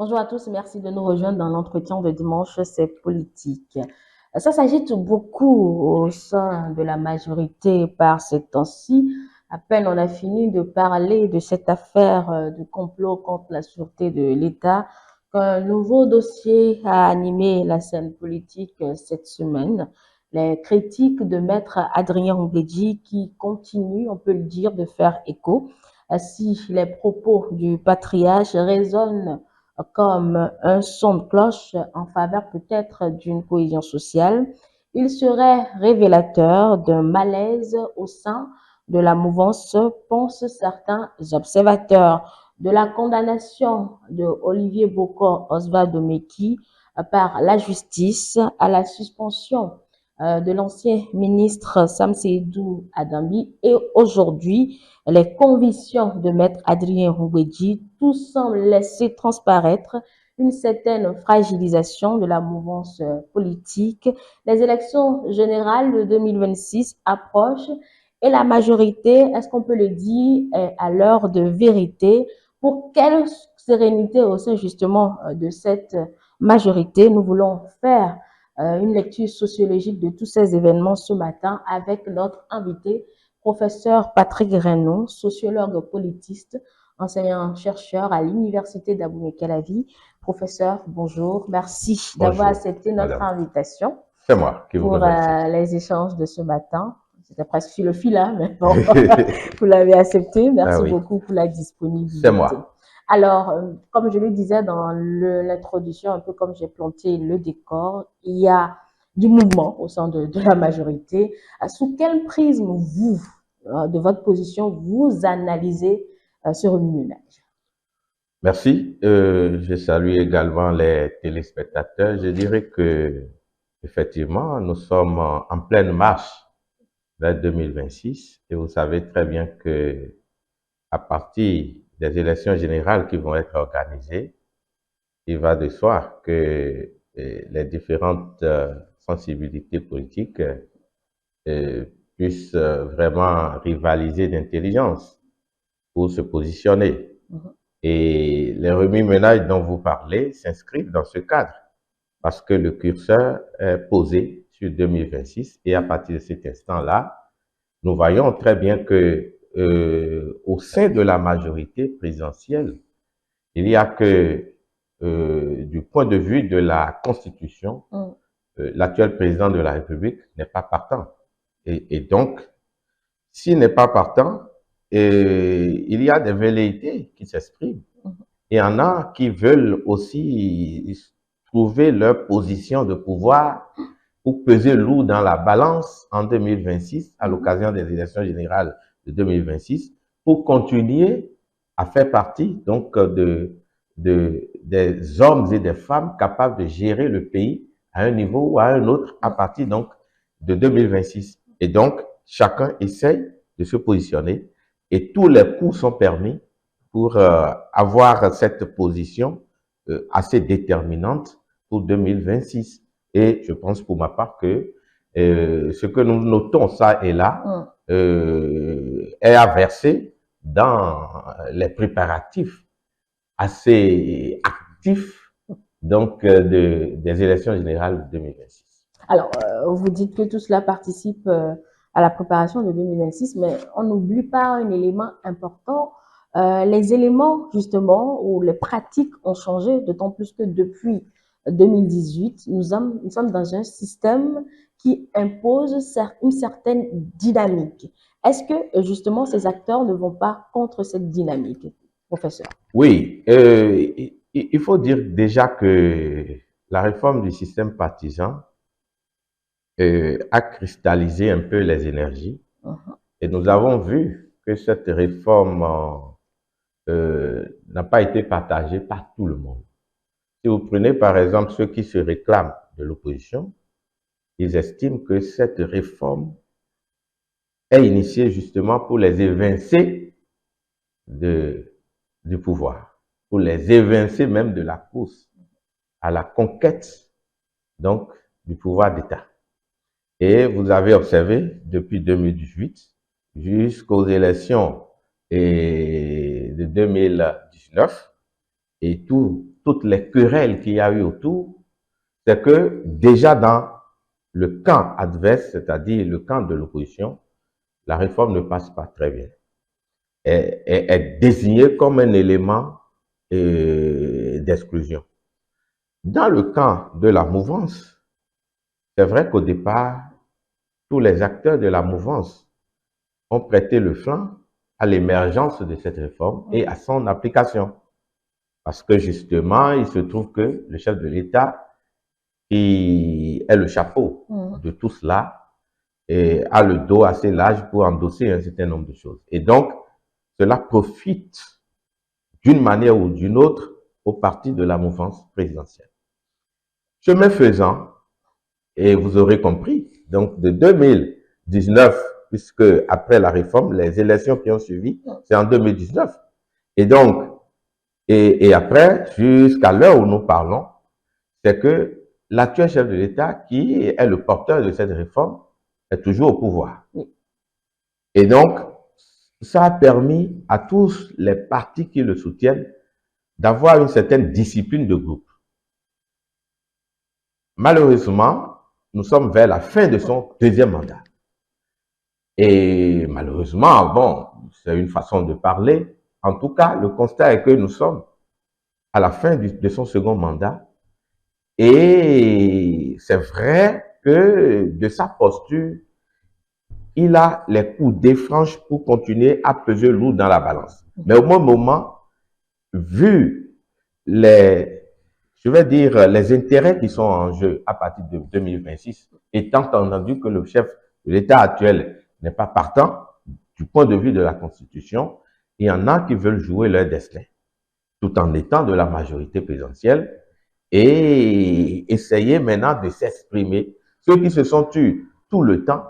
Bonjour à tous, merci de nous rejoindre dans l'entretien de dimanche, c'est politique. Ça s'agite beaucoup au sein de la majorité par ces temps-ci. À peine on a fini de parler de cette affaire de complot contre la sûreté de l'État, qu'un nouveau dossier a animé la scène politique cette semaine. Les critiques de maître Adrien Oubedji qui continuent, on peut le dire, de faire écho. Si les propos du patriarche résonnent comme un son de cloche en faveur peut-être d'une cohésion sociale, il serait révélateur d'un malaise au sein de la mouvance, pensent certains observateurs. De la condamnation de Olivier Bokor Osvaldo Meki par la justice à la suspension de l'ancien ministre Sam Seydou Adambi et aujourd'hui les convictions de maître Adrien Roubeji, tout semble laisser transparaître une certaine fragilisation de la mouvance politique. Les élections générales de 2026 approchent et la majorité, est-ce qu'on peut le dire, est à l'heure de vérité. Pour quelle sérénité au sein justement de cette majorité, nous voulons faire une lecture sociologique de tous ces événements ce matin avec notre invité, professeur Patrick Reynaud, sociologue politiste, enseignant-chercheur à l'Université d'Abou-Mekelavi. Professeur, bonjour. Merci d'avoir Bonjour, accepté notre madame. invitation C'est moi qui vous pour remercie. les échanges de ce matin. C'était presque sur le fil, hein, mais bon, vous l'avez accepté. Ah Merci oui, beaucoup pour la c'est disponibilité. moi. Alors, comme je le disais dans l'introduction, un peu comme j'ai planté le décor, il y a du mouvement au sein de la majorité. Sous quel prisme vous, de votre position, vous analysez ce remue-ménage? Merci. Je salue également les téléspectateurs. Je dirais que, effectivement, nous sommes en pleine marche vers 2026 et vous savez très bien que, à partir des élections générales qui vont être organisées, il va de soi que les différentes sensibilités politiques euh, puissent vraiment rivaliser d'intelligence pour se positionner. Mhm. Et les remue-ménages dont vous parlez s'inscrivent dans ce cadre parce que le curseur est posé sur 2026 et à partir de cet instant-là, nous voyons très bien que au sein de la majorité présidentielle, il y a que du point de vue de la Constitution, Mm. l'actuel président de la République n'est pas partant. Et donc, s'il n'est pas partant, il y a des velléités qui s'expriment. Mhm. Il y en a qui veulent aussi trouver leur position de pouvoir pour peser lourd dans la balance en 2026, à Mhm. l'occasion des élections générales de 2026, pour continuer à faire partie donc des hommes et des femmes capables de gérer le pays à un niveau ou à un autre à partir donc de 2026. Et donc, chacun essaye de se positionner et tous les coups sont permis pour avoir cette position assez déterminante pour 2026. Et je pense pour ma part que ce que nous notons ça et là est à verser dans les préparatifs assez actifs donc des élections générales de 2026. Alors, vous dites que tout cela participe à la préparation de 2026, mais on n'oublie pas un élément important. Les éléments, justement, ou les pratiques ont changé, d'autant plus que depuis 2018, nous sommes dans un système qui impose une certaine dynamique. Est-ce que, justement, ces acteurs ne vont pas contre cette dynamique, professeur? Oui, il faut dire déjà que la réforme du système partisan a cristallisé un peu les énergies Mhm. et nous avons vu que cette réforme n'a pas été partagée par tout le monde. Si vous prenez par exemple ceux qui se réclament de l'opposition, ils estiment que cette réforme est initiée justement pour les évincer de, du pouvoir, pour les évincer même de la course à la conquête donc du pouvoir d'État. Et vous avez observé depuis 2018 jusqu'aux élections de 2019 et tout toutes les querelles qu'il y a eu autour, c'est que déjà dans le camp adverse, c'est-à-dire le camp de l'opposition, la réforme ne passe pas très bien. Elle est désignée comme un élément d'exclusion. Dans le camp de la mouvance, c'est vrai qu'au départ, tous les acteurs de la mouvance ont prêté le flanc à l'émergence de cette réforme et à son application. Parce que justement, il se trouve que le chef de l'État, qui est le chapeau de tout cela, et a le dos assez large pour endosser un certain nombre de choses. Et donc, cela profite d'une manière ou d'une autre au parti de la mouvance présidentielle. Chemin faisant, et vous aurez compris, donc de 2019, puisque après la réforme, les élections qui ont suivi, c'est en 2019. Et donc, et après, jusqu'à l'heure où nous parlons, c'est que l'actuel chef de l'État, qui est le porteur de cette réforme, est toujours au pouvoir. Et donc, ça a permis à tous les partis qui le soutiennent d'avoir une certaine discipline de groupe. Malheureusement, nous sommes vers la fin de son deuxième mandat. Et malheureusement, bon, c'est une façon de parler. En tout cas, le constat est que nous sommes à la fin de son second mandat. Et c'est vrai que de sa posture, il a les coudées franches pour continuer à peser lourd dans la balance. Mais au même moment, vu je vais dire, les intérêts qui sont en jeu à partir de 2026, étant entendu que le chef de l'État actuel n'est pas partant du point de vue de la Constitution, il y en a qui veulent jouer leur destin, tout en étant de la majorité présidentielle, et essayer maintenant de s'exprimer. Ceux qui se sont tus tout le temps,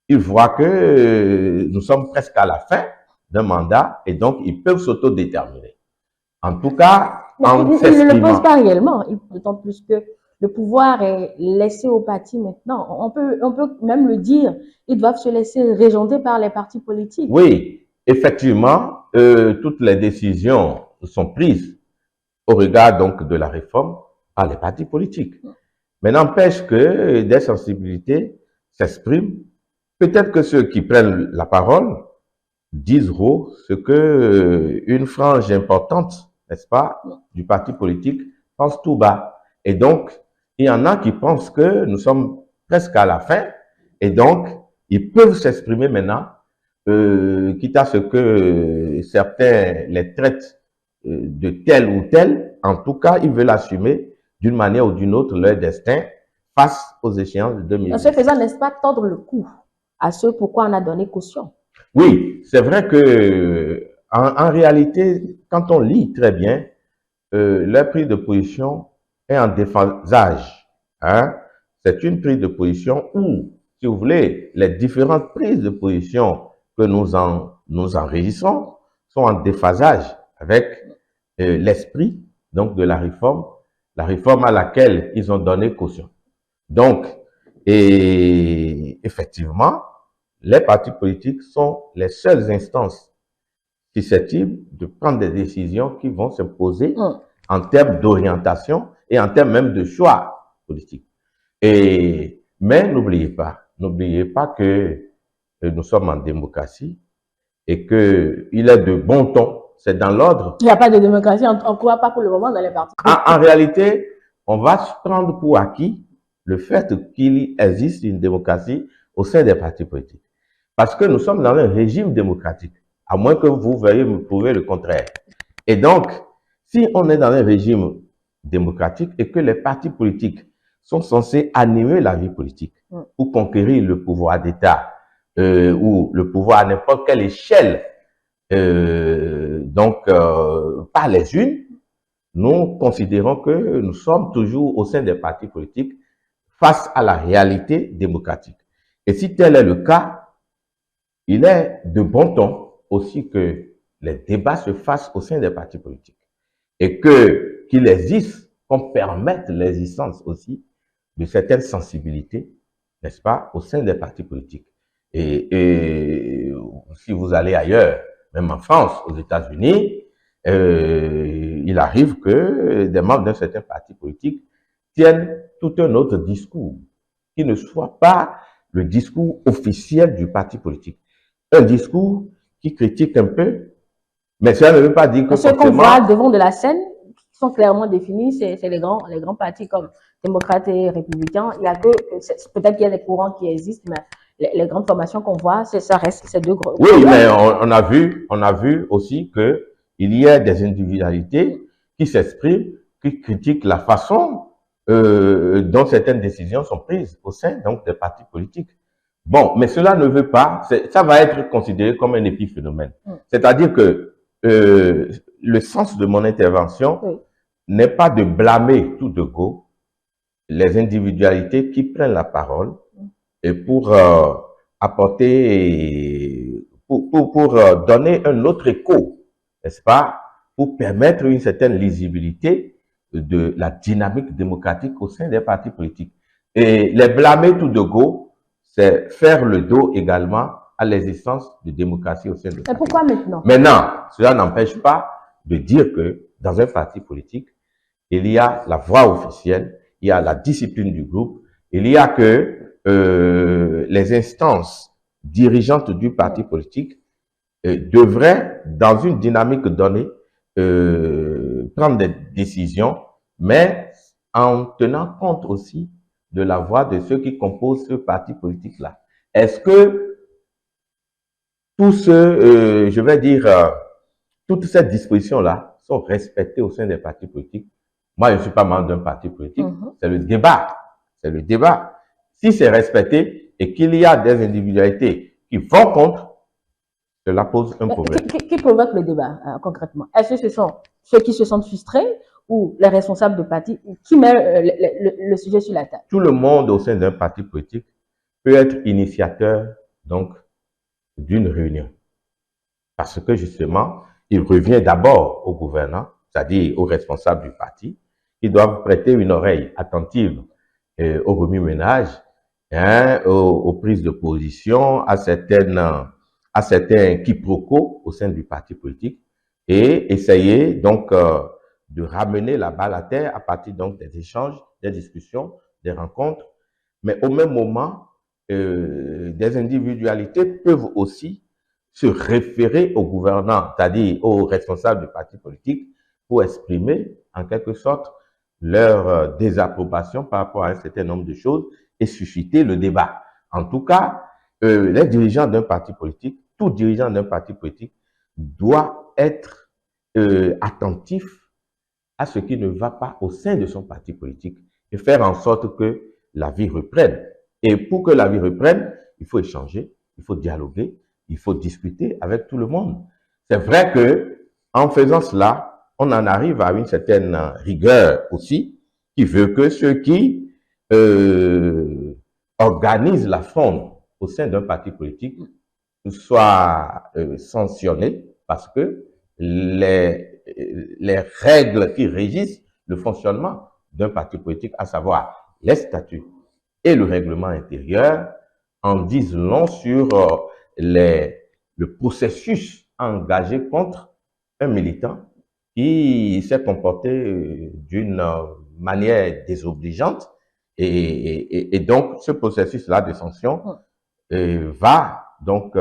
ils voient que nous sommes presque à la fin d'un mandat et donc ils peuvent s'autodéterminer. En tout cas, en s'exprimant. Ils ne le pensent pas réellement, d'autant plus que le pouvoir est laissé aux partis maintenant. On peut même le dire, ils doivent se laisser régenter par les partis politiques. Oui, effectivement, toutes les décisions sont prises au regard donc de la réforme par les partis politiques. Mais n'empêche que des sensibilités s'expriment. Peut-être que ceux qui prennent la parole disent ce que une frange importante, n'est-ce pas, du parti politique pense tout bas. Et donc, il y en a qui pensent que nous sommes presque à la fin, et donc, ils peuvent s'exprimer maintenant, quitte à ce que certains les traitent de tel ou tel. En tout cas, ils veulent assumer d'une manière ou d'une autre leur destin face aux échéances de 2020. En ce faisant, n'est-ce pas tordre le cou à ce pourquoi on a donné caution? Oui, c'est vrai que en réalité, quand on lit très bien, leur prise de position est en déphasage. Hein? C'est une prise de position où, si vous voulez, les différentes prises de position que nous enregistrons sont en déphasage avec l'esprit donc de la réforme à laquelle ils ont donné caution. Donc, et effectivement, les partis politiques sont les seules instances susceptibles de prendre des décisions qui vont se poser en termes d'orientation et en termes même de choix politiques. Mais n'oubliez pas que nous sommes en démocratie et qu'il est de bon ton, c'est dans l'ordre. Il n'y a pas de démocratie, on ne croit pas pour le moment dans les partis. En réalité, on va se prendre pour acquis le fait qu'il existe une démocratie au sein des partis politiques. Parce que nous sommes dans un régime démocratique, à moins que vous veuillez me prouver le contraire. Et donc, si on est dans un régime démocratique et que les partis politiques sont censés animer la vie politique ou conquérir le pouvoir d'État ou le pouvoir à n'importe quelle échelle, par les unes, nous considérons que nous sommes toujours au sein des partis politiques face à la réalité démocratique. Et si tel est le cas, il est de bon ton aussi que les débats se fassent au sein des partis politiques et qu'il existe, qu'on permette l'existence aussi de certaines sensibilités, n'est-ce pas, au sein des partis politiques. Et si vous allez ailleurs, même en France, aux États-Unis, il arrive que des membres d'un certain parti politique tiennent tout un autre discours qui ne soit pas le discours officiel du parti politique. Un discours qui critique un peu, mais cela ne veut pas dire que Ceux qu'on forcément... voit devant de la scène, qui sont clairement définis, c'est les grands partis comme démocrates et républicains. Il y a que, peut-être qu'il y a des courants qui existent, mais les grandes formations qu'on voit, ça reste ces deux gros. Oui, mais on a vu aussi que il y a des individualités qui s'expriment, qui critiquent la façon dont certaines décisions sont prises au sein donc des partis politiques. Bon, mais cela ne veut pas, ça va être considéré comme un épiphénomène. C'est-à-dire que le sens de mon intervention n'est pas de blâmer tout de go les individualités qui prennent la parole et pour apporter, pour donner un autre écho, n'est-ce pas, pour permettre une certaine lisibilité de la dynamique démocratique au sein des partis politiques. Et les blâmer tout de go, c'est faire le dos également à l'existence de démocratie au sein de. Mais pourquoi maintenant? Maintenant, cela n'empêche pas de dire que dans un parti politique, il y a la voix officielle, il y a la discipline du groupe, il y a que les instances dirigeantes du parti politique devraient, dans une dynamique donnée, prendre des décisions, mais en tenant compte aussi de la voix de ceux qui composent ce parti politique-là. Est-ce que tout ce, je vais dire, toutes ces dispositions-là sont respectées au sein des partis politiques? Moi, je ne suis pas membre d'un parti politique. C'est le débat. C'est le débat. Si c'est respecté et qu'il y a des individualités qui vont contre, cela pose un problème. Qui provoque le débat, concrètement? Est-ce que ce sont ceux qui se sentent frustrés ou les responsables de parti qui met le sujet sur la table? Tout le monde au sein d'un parti politique peut être initiateur, donc, d'une réunion. Parce que, justement, il revient d'abord aux gouvernants, c'est-à-dire aux responsables du parti, qui doivent prêter une oreille attentive au remue-ménage, aux prises de position, à certains quiproquos au sein du parti politique et essayer donc de ramener la balle à terre à partir donc des échanges, des discussions, des rencontres. Mais au même moment, des individualités peuvent aussi se référer aux gouvernants, c'est-à-dire aux responsables du parti politique, pour exprimer en quelque sorte leur désapprobation par rapport à un certain nombre de choses et susciter le débat. En tout cas, les dirigeants d'un parti politique, tout dirigeant d'un parti politique doit être attentif à ce qui ne va pas au sein de son parti politique et faire en sorte que la vie reprenne. Et pour que la vie reprenne, il faut échanger, il faut dialoguer, il faut discuter avec tout le monde. C'est vrai que en faisant cela, on en arrive à une certaine rigueur aussi, qui veut que ceux qui organisent la fronde au sein d'un parti politique soient sanctionnés parce que les règles qui régissent le fonctionnement d'un parti politique, à savoir les statuts et le règlement intérieur, en disent long sur le processus engagé contre un militant qui s'est comporté d'une manière désobligeante et donc ce processus-là de sanction va donc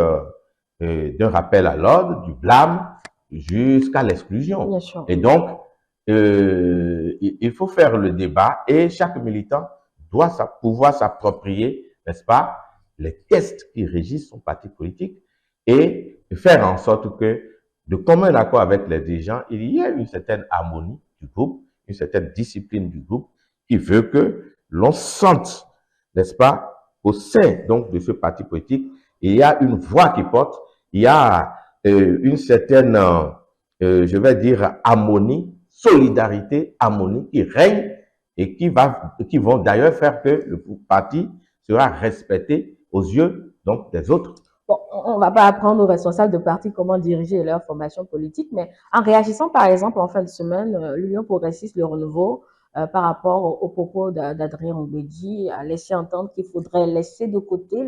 d'un rappel à l'ordre, du blâme jusqu'à l'exclusion. Et donc il faut faire le débat et chaque militant doit pouvoir s'approprier, n'est-ce pas, les textes qui régissent son parti politique et faire en sorte que, de commun accord avec les dirigeants, il y ait une certaine harmonie du groupe, une certaine discipline du groupe qui veut que l'on sente, n'est-ce pas, au sein donc de ce parti politique, il y a une voix qui porte, il y a une certaine, je vais dire, harmonie, solidarité, harmonie qui règne et qui vont d'ailleurs faire que le parti sera respecté aux yeux donc des autres. Bon, on ne va pas apprendre aux responsables de partis comment diriger leur formation politique, mais en réagissant par exemple en fin de semaine, l'Union progressiste, le renouveau, par rapport aux propos d'Adrien Mbedji, a laissé entendre qu'il faudrait laisser de côté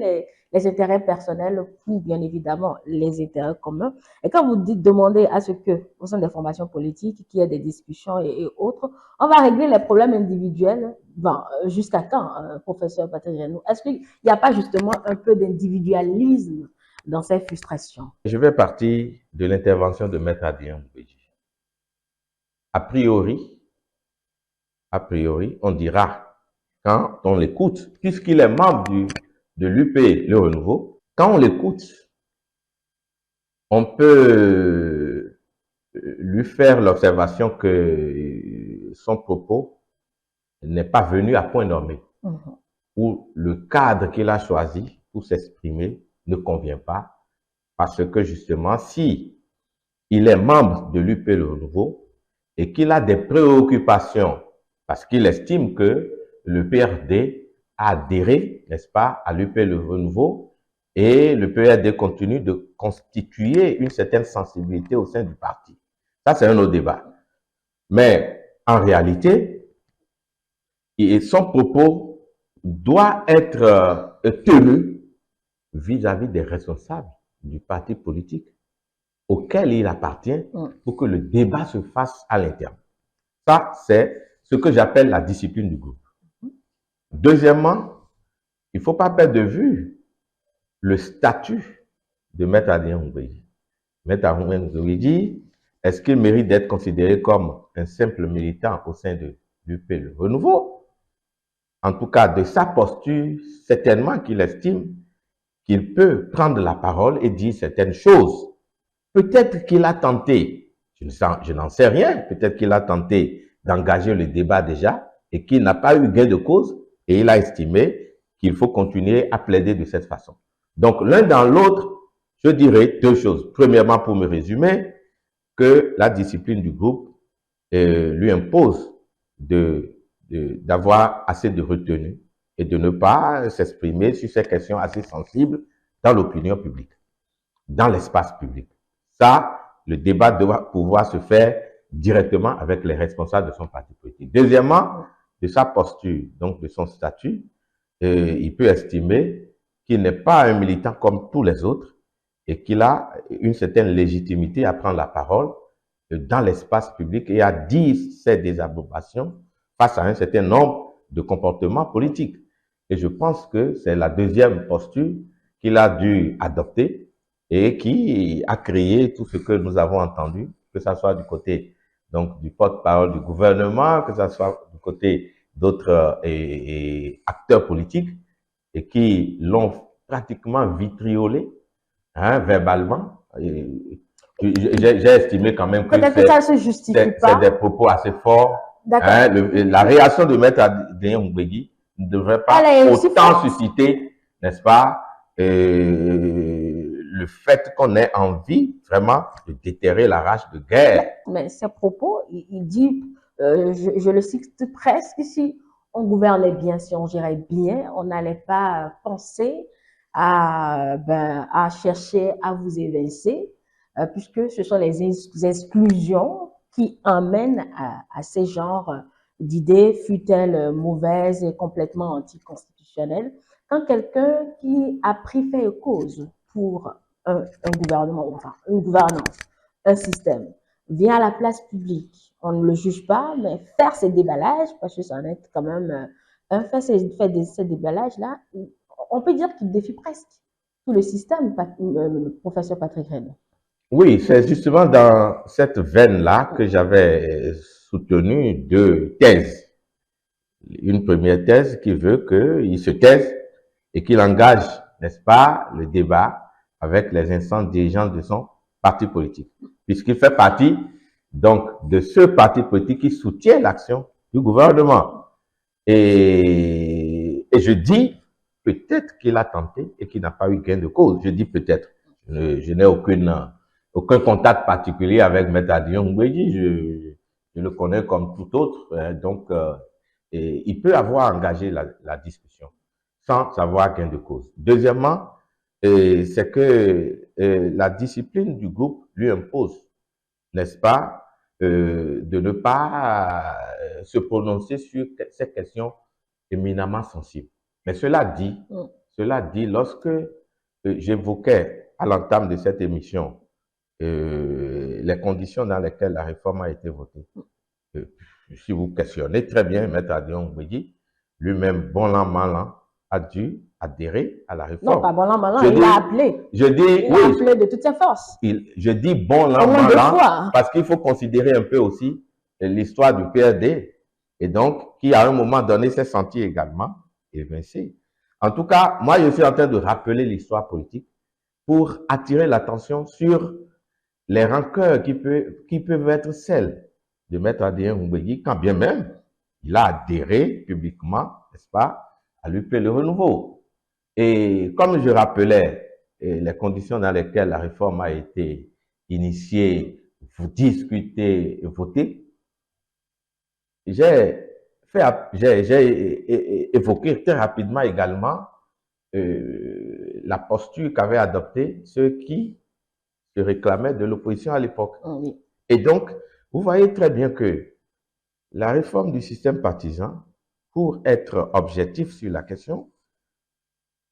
les intérêts personnels pour, bien évidemment, les intérêts communs. Et quand vous dites demander à ce que, au sein des formations politiques, qu'il y ait des discussions et autres, on va régler les problèmes individuels. Bon, jusqu'à quand, professeur Patrick Renou? Est-ce qu'il n'y a pas justement un peu d'individualisme dans ces frustrations? Je vais partir de l'intervention de Maître Adrien Mbedji. A priori, on dira, quand on l'écoute, puisqu'il est membre de l'UP Le Renouveau, quand on l'écoute, on peut lui faire l'observation que son propos n'est pas venu à point nommé, ou le cadre qu'il a choisi pour s'exprimer ne convient pas, parce que justement, si il est membre de l'UP Le Renouveau et qu'il a des préoccupations, parce qu'il estime que le PRD a adhéré, n'est-ce pas, à l'UP Le Renouveau, et le PRD continue de constituer une certaine sensibilité au sein du parti. Ça, c'est un autre débat. Mais en réalité, son propos doit être tenu vis-à-vis des responsables du parti politique auquel il appartient pour que le débat se fasse à l'interne. Ça, c'est ce que j'appelle la discipline du groupe. Deuxièmement, il ne faut pas perdre de vue le statut de Maître Adrien Mbedji. Maître Adrien Mbedji, est-ce qu'il mérite d'être considéré comme un simple militant au sein de l'UP Le Renouveau? En tout cas, de sa posture, certainement qu'il estime qu'il peut prendre la parole et dire certaines choses. Peut-être qu'il a tenté, je n'en sais rien, peut-être qu'il a tenté d'engager le débat déjà et qu'il n'a pas eu gain de cause et il a estimé qu'il faut continuer à plaider de cette façon. Donc, l'un dans l'autre, je dirais deux choses. Premièrement, pour me résumer, que la discipline du groupe lui impose d'avoir assez de retenue et de ne pas s'exprimer sur ces questions assez sensibles dans l'opinion publique, dans l'espace public. Ça, le débat doit pouvoir se faire directement avec les responsables de son parti politique. Deuxièmement, de sa posture, donc de son statut, il peut estimer qu'il n'est pas un militant comme tous les autres et qu'il a une certaine légitimité à prendre la parole dans l'espace public et à dire ses désapprobations face à un certain nombre de comportements politiques. Et je pense que c'est la deuxième posture qu'il a dû adopter et qui a créé tout ce que nous avons entendu, que ce soit du côté donc du porte-parole du gouvernement, que ce soit du côté d'autres acteurs politiques, et qui l'ont pratiquement vitriolé, verbalement. J'ai estimé quand même que c'est des propos assez forts. La réaction de Maître Adrien Mbedji ne devrait pas autant susciter, n'est-ce pas, le fait qu'on ait envie vraiment de déterrer la rage de guerre. Mais ces propos, il dit, je le cite presque, si on gouvernait bien, si on gérait bien, on n'allait pas penser à chercher à vous évincer, puisque ce sont les exclusions qui emmènent à ces genres d'idées, fût-elles mauvaises et complètement anticonstitutionnelles. Quand quelqu'un qui a pris fait et cause pour un gouvernement, enfin une gouvernance, un système, vient à la place publique, on ne le juge pas, mais faire ces déballages, parce que ça en est quand même faire ces déballages-là, on peut dire qu'il défie presque tout le système, professeur Patrick Renou. Oui, c'est justement dans cette veine-là que j'avais soutenu deux thèses. Une première thèse qui veut qu'il se taise et qu'il engage, n'est-ce pas, le débat avec les instances dirigeantes de son parti politique, puisqu'il fait partie donc de ce parti politique qui soutient l'action du gouvernement. Et je dis peut-être qu'il a tenté et qu'il n'a pas eu gain de cause. Je dis peut-être. Je n'ai aucun contact particulier avec Maître Adrien Mbedji. Je le connais comme tout autre. Donc, il peut avoir engagé la discussion sans avoir gain de cause. Deuxièmement, c'est que la discipline du groupe lui impose, n'est-ce pas, de ne pas se prononcer sur ces questions éminemment sensibles. Mais cela dit, lorsque j'évoquais à l'entame de cette émission les conditions dans lesquelles la réforme a été votée, si vous questionnez très bien, Maître Adion Ngouedi, lui-même, bon an, mal an, a dû adhérer à la réforme. Non, pas bon an, mal an, il l'a appelé. Je dis, il l'a appelé de toutes ses forces. Je dis bon an, mal an, parce qu'il faut considérer un peu aussi l'histoire du PRD, et donc, qui à un moment donné s'est senti également évincé. En tout cas, moi, je suis en train de rappeler l'histoire politique pour attirer l'attention sur les rancœurs qui peuvent être celles de Maître Adrien Ngouedi, quand bien même il a adhéré publiquement, n'est-ce pas, à l'UP Le Renouveau. Et comme je rappelais les conditions dans lesquelles la réforme a été initiée, discutée et votée, j'ai évoqué très rapidement également la posture qu'avaient adoptée ceux qui se réclamaient de l'opposition à l'époque. Oui. Et donc, vous voyez très bien que la réforme du système partisan, pour être objectif sur la question,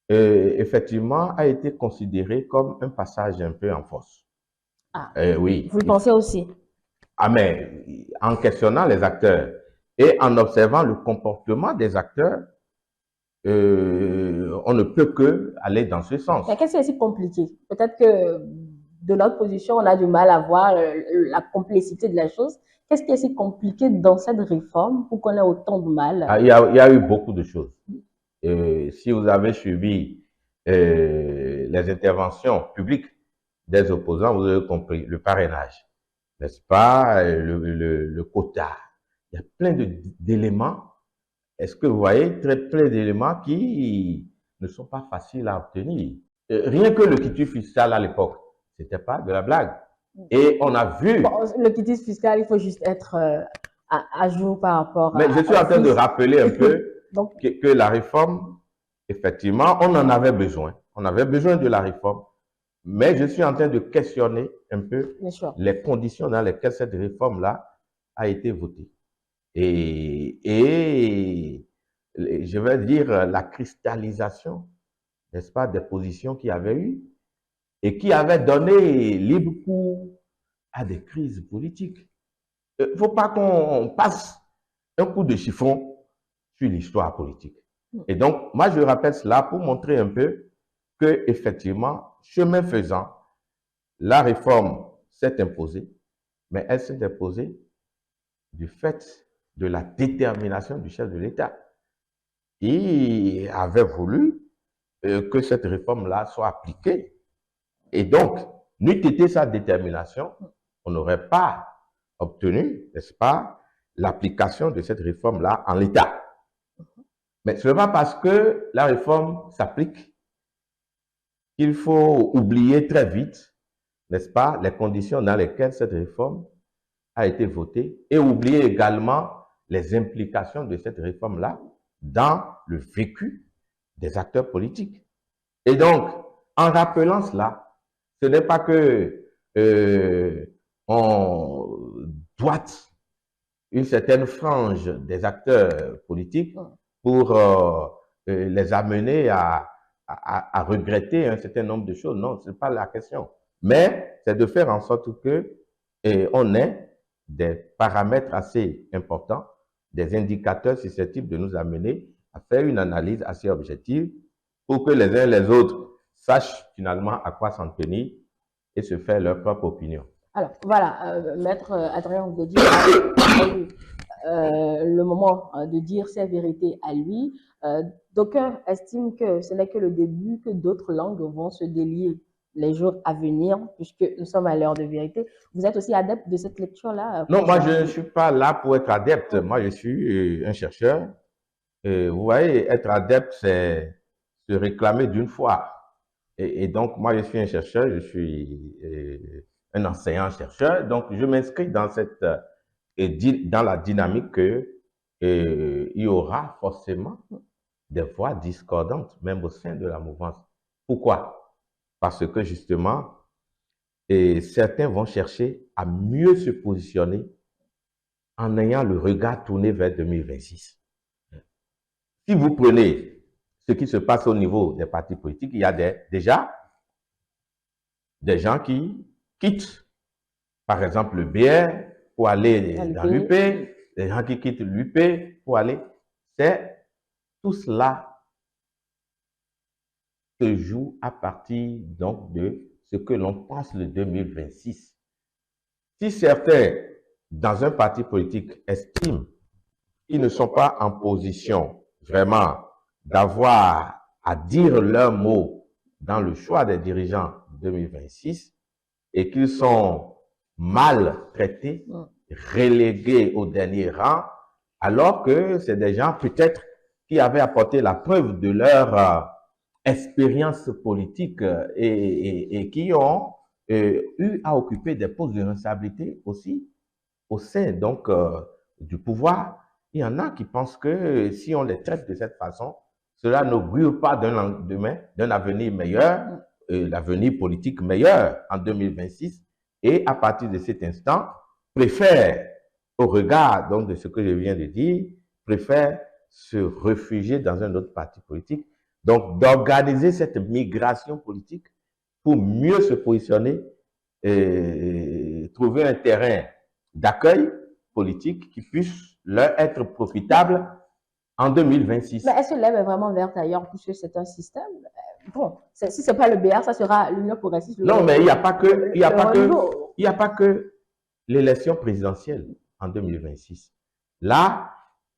effectivement, a été considérée comme un passage un peu en force. Ah, oui. Vous le pensez aussi? Ah, mais en questionnant les acteurs et en observant le comportement des acteurs, on ne peut que aller dans ce sens. Mais qu'est-ce qui est si compliqué? Peut-être que de notre position, on a du mal à voir la complexité de la chose. Qu'est-ce qui est si compliqué dans cette réforme pour qu'on ait autant de mal? Il y a eu beaucoup de choses. Si vous avez suivi les interventions publiques des opposants, vous avez compris le parrainage, n'est-ce pas, le quota. Il y a plein d'éléments. Est-ce que vous voyez plein d'éléments qui ne sont pas faciles à obtenir? Rien que le quitus fiscal à l'époque, c'était pas de la blague. Et on a vu. Bon, le quitus fiscal, il faut juste être à jour par rapport Mais je suis en train de rappeler un peu donc, que la réforme, effectivement, on en avait besoin. On avait besoin de la réforme. Mais je suis en train de questionner un peu les conditions dans lesquelles cette réforme-là a été votée. Et je vais dire la cristallisation, n'est-ce pas, des positions qu'il y avait eu et qui avaient donné libre cours à des crises politiques. Il ne faut pas qu'on passe un coup de chiffon sur l'histoire politique. Et donc, moi, je rappelle cela pour montrer un peu que, effectivement, chemin faisant, la réforme s'est imposée, mais elle s'est imposée du fait de la détermination du chef de l'État, qui avait voulu que cette réforme-là soit appliquée. Et donc, n'eût été sa détermination, on n'aurait pas obtenu, n'est-ce pas, l'application de cette réforme-là en l'état. Mais ce n'est pas parce que la réforme s'applique qu'il faut oublier très vite, n'est-ce pas, les conditions dans lesquelles cette réforme a été votée et oublier également les implications de cette réforme-là dans le vécu des acteurs politiques. Et donc, en rappelant cela, ce n'est pas que on doite une certaine frange des acteurs politiques pour les amener à regretter un certain nombre de choses. Non, ce n'est pas la question. Mais c'est de faire en sorte que on ait des paramètres assez importants, des indicateurs susceptibles de nous amener à faire une analyse assez objective pour que les uns et les autres sachent finalement à quoi s'en tenir et se faire leur propre opinion. Alors, voilà, Maître Adrien Ngouedi a eu le moment de dire ses vérités à lui. D'aucuns estiment que ce n'est que le début, que d'autres langues vont se délier les jours à venir, puisque nous sommes à l'heure de vérité. Vous êtes aussi adepte de cette lecture-là? Non, moi, je ne suis pas là pour être adepte. Moi, je suis un chercheur. Vous voyez, être adepte, c'est se réclamer d'une foi. Et donc, moi, je suis un chercheur, je suis un enseignant-chercheur. Donc, je m'inscris dans dans la dynamique que il y aura forcément des voix discordantes, même au sein de la mouvance. Pourquoi? Parce que justement, certains vont chercher à mieux se positionner en ayant le regard tourné vers 2026. Si vous prenez ce qui se passe au niveau des partis politiques, il y a déjà des gens qui quittent, par exemple, le BR pour aller dans l'UP, des gens qui quittent l'UP pour aller. Tout cela se joue à partir donc de ce que l'on pense de 2026. Si certains, dans un parti politique, estiment qu'ils ne sont pas en position vraiment d'avoir à dire leur mot dans le choix des dirigeants 2026 et qu'ils sont mal traités, relégués au dernier rang, alors que c'est des gens peut-être qui avaient apporté la preuve de leur expérience politique et qui ont eu à occuper des postes de responsabilité aussi au sein donc du pouvoir. Il y en a qui pensent que si on les traite de cette façon, cela n'augure pas d'un lendemain, d'un avenir meilleur, l'avenir politique meilleur en 2026. Et à partir de cet instant, préfèrent, au regard donc de ce que je viens de dire, préfèrent se réfugier dans un autre parti politique. Donc, d'organiser cette migration politique pour mieux se positionner et trouver un terrain d'accueil politique qui puisse leur être profitable en 2026. Mais est-ce que l'herbe est vraiment verte ailleurs puisque c'est un système? Bon, si ce n'est pas le BR, ça sera l'Union progressiste. Non, mais il n'y a pas que l'élection présidentielle en 2026. Là,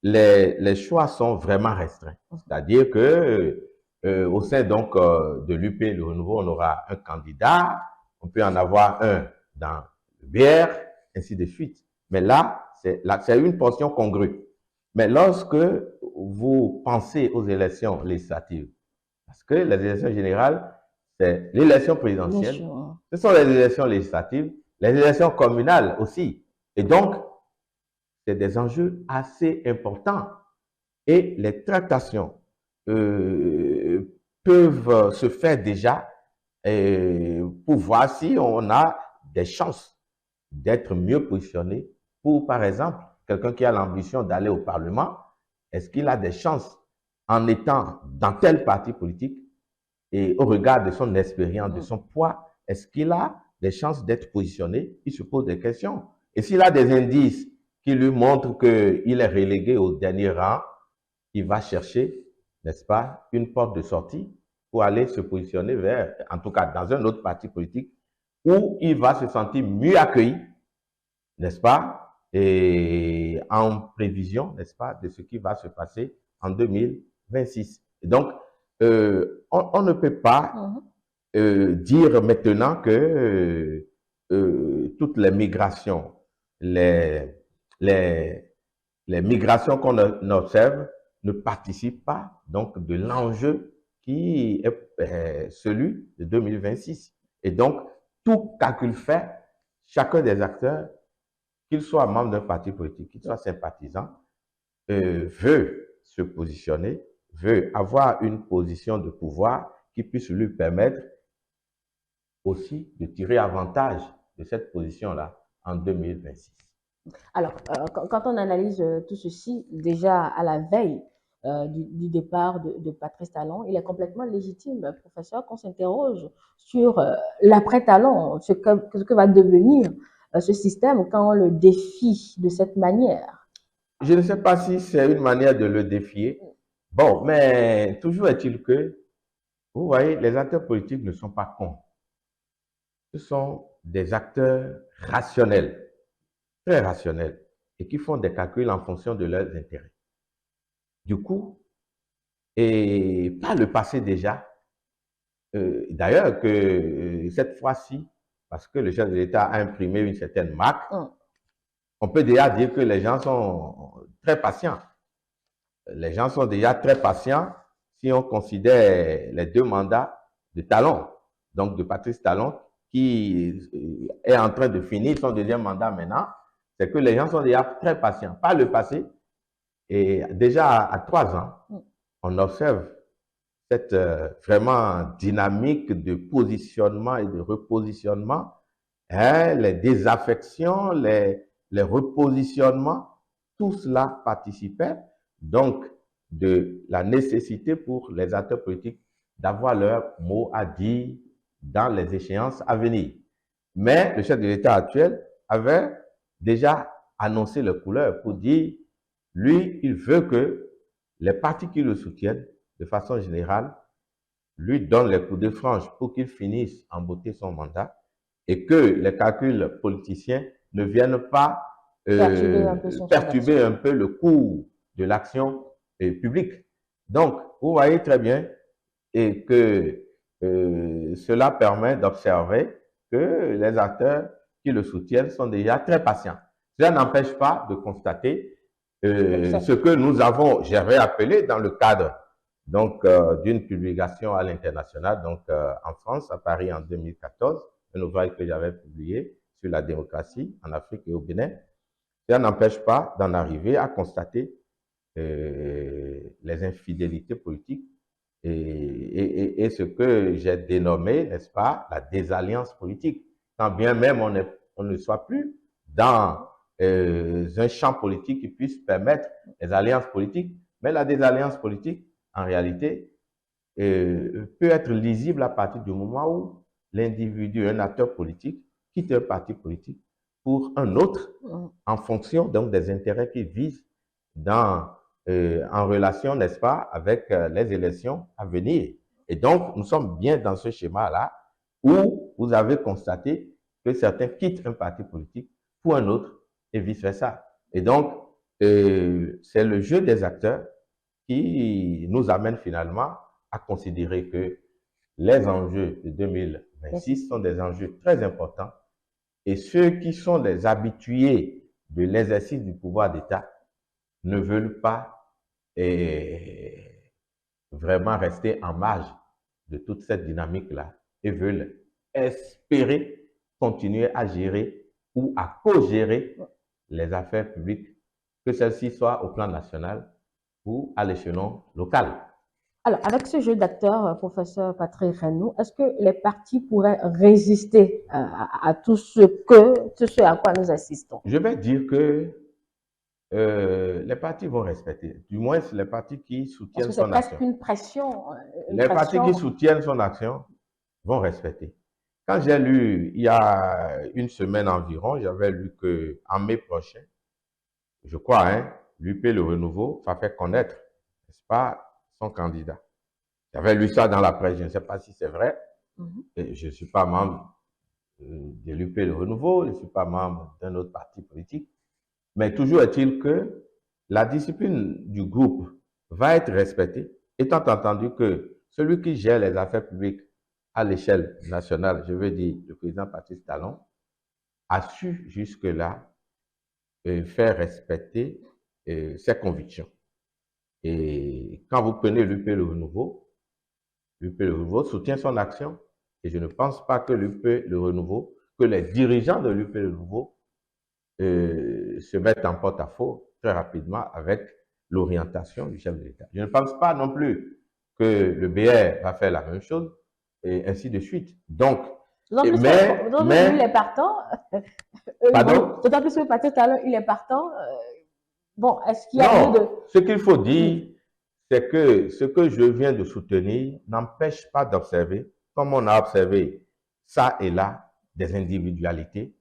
les choix sont vraiment restreints. C'est-à-dire que au sein donc de l'UP, le renouveau, on aura un candidat, on peut en avoir un dans le BR, ainsi de suite. Mais là, c'est une portion congrue. Mais lorsque vous pensez aux élections législatives, parce que les élections générales, c'est l'élection présidentielle, ce sont les élections législatives, les élections communales aussi. Et donc, c'est des enjeux assez importants. Et les tractations peuvent se faire déjà pour voir si on a des chances d'être mieux positionné pour, par exemple, quelqu'un qui a l'ambition d'aller au Parlement, est-ce qu'il a des chances en étant dans tel parti politique et au regard de son expérience, de son poids, est-ce qu'il a des chances d'être positionné? Il se pose des questions. Et s'il a des indices qui lui montrent qu'il est relégué au dernier rang, il va chercher, n'est-ce pas, une porte de sortie pour aller se positionner vers, en tout cas, dans un autre parti politique où il va se sentir mieux accueilli, n'est-ce pas, et en prévision, n'est-ce pas, de ce qui va se passer en 2026. Et donc, on ne peut pas dire maintenant que toutes les migrations, les migrations qu'on observe ne participent pas donc de l'enjeu qui est celui de 2026. Et donc, tout calcul fait, chacun des acteurs, qu'il soit membre d'un parti politique, qu'il soit sympathisant, veut se positionner, veut avoir une position de pouvoir qui puisse lui permettre aussi de tirer avantage de cette position-là en 2026. Alors, quand on analyse tout ceci, déjà à la veille du départ de Patrice Talon, il est complètement légitime, professeur, qu'on s'interroge sur l'après-Talon, ce que va devenir ce système quand on le défie de cette manière. Je ne sais pas si c'est une manière de le défier. Bon, mais toujours est-il que, vous voyez, les acteurs politiques ne sont pas cons. Ce sont des acteurs rationnels, très rationnels, et qui font des calculs en fonction de leurs intérêts. Du coup, et par le passé déjà, d'ailleurs que cette fois-ci, parce que le chef de l'État a imprimé une certaine marque, on peut déjà dire que les gens sont très patients. Les gens sont déjà très patients si on considère les 2 mandats de Talon, donc de Patrice Talon, qui est en train de finir son 2e mandat maintenant. C'est que les gens sont déjà très patients. Par le passé, et déjà à 3 ans, on observe cette vraiment dynamique de positionnement et de repositionnement, hein, les désaffections, les repositionnements, tout cela participait donc de la nécessité pour les acteurs politiques d'avoir leur mot à dire dans les échéances à venir. Mais le chef de l'État actuel avait déjà annoncé les couleurs pour dire, lui, il veut que les partis qui le soutiennent, de façon générale, lui donnent les coups de franche pour qu'il finisse en beauté son mandat et que les calculs politiciens ne viennent pas perturber un peu le cours de l'action publique. Donc, vous voyez très bien et que cela permet d'observer que les acteurs qui le soutiennent sont déjà très patients. Cela n'empêche pas de constater ce que nous avons, j'avais appelé dans le cadre donc d'une publication à l'international, donc en France, à Paris en 2014, un ouvrage que j'avais publié sur la démocratie en Afrique et au Bénin. Cela n'empêche pas d'en arriver à constater les infidélités politiques et ce que j'ai dénommé, n'est-ce pas, la désalliance politique. Quand bien même on ne soit plus dans un champ politique qui puisse permettre les alliances politiques, mais la désalliance politique, en réalité, peut être lisible à partir du moment où l'individu, un acteur politique, quitte un parti politique pour un autre, en fonction donc des intérêts qu'il vise en relation, n'est-ce pas, avec les élections à venir. Et donc, nous sommes bien dans ce schéma-là où vous avez constaté que certains quittent un parti politique pour un autre et vice-versa. Et donc, c'est le jeu des acteurs qui nous amène finalement à considérer que les enjeux de 2026 sont des enjeux très importants et ceux qui sont les habitués de l'exercice du pouvoir d'État ne veulent pas vraiment rester en marge de toute cette dynamique-là et veulent espérer continuer à gérer ou à co-gérer les affaires publiques, que celles-ci soient au plan national ou à l'échelon local. Alors, avec ce jeu d'acteurs, professeur Patrick Renou, est-ce que les partis pourraient résister à tout ce à quoi nous assistons? Je vais dire que les partis vont respecter, du moins les partis qui soutiennent son action. Parce que c'est presque une pression. Les partis qui soutiennent son action vont respecter. Quand j'ai lu, il y a une semaine environ, j'avais lu qu'en mai prochain, je crois, hein, l'UP Le Renouveau va faire connaître, n'est-ce pas, son candidat. J'avais lu ça dans la presse, je ne sais pas si c'est vrai. Je ne suis pas membre de l'UP Le Renouveau, je ne suis pas membre d'un autre parti politique. Mais toujours est-il que la discipline du groupe va être respectée, étant entendu que celui qui gère les affaires publiques à l'échelle nationale, je veux dire le président Patrice Talon, a su jusque-là faire respecter ses convictions. Et quand vous prenez l'UP Le Renouveau soutient son action. Et je ne pense pas que l'UP Le Renouveau, que les dirigeants de l'UP Le Renouveau se mettent en porte-à-faux très rapidement avec l'orientation du chef de l'État. Je ne pense pas non plus que le BR va faire la même chose et ainsi de suite. Donc, lui, il est partant. Pardon? D'autant plus que Patrick Talon, il est partant. Bon, est-ce qu'il y a ce qu'il faut dire, c'est que ce que je viens de soutenir n'empêche pas d'observer, comme on a observé ça et là, des individualités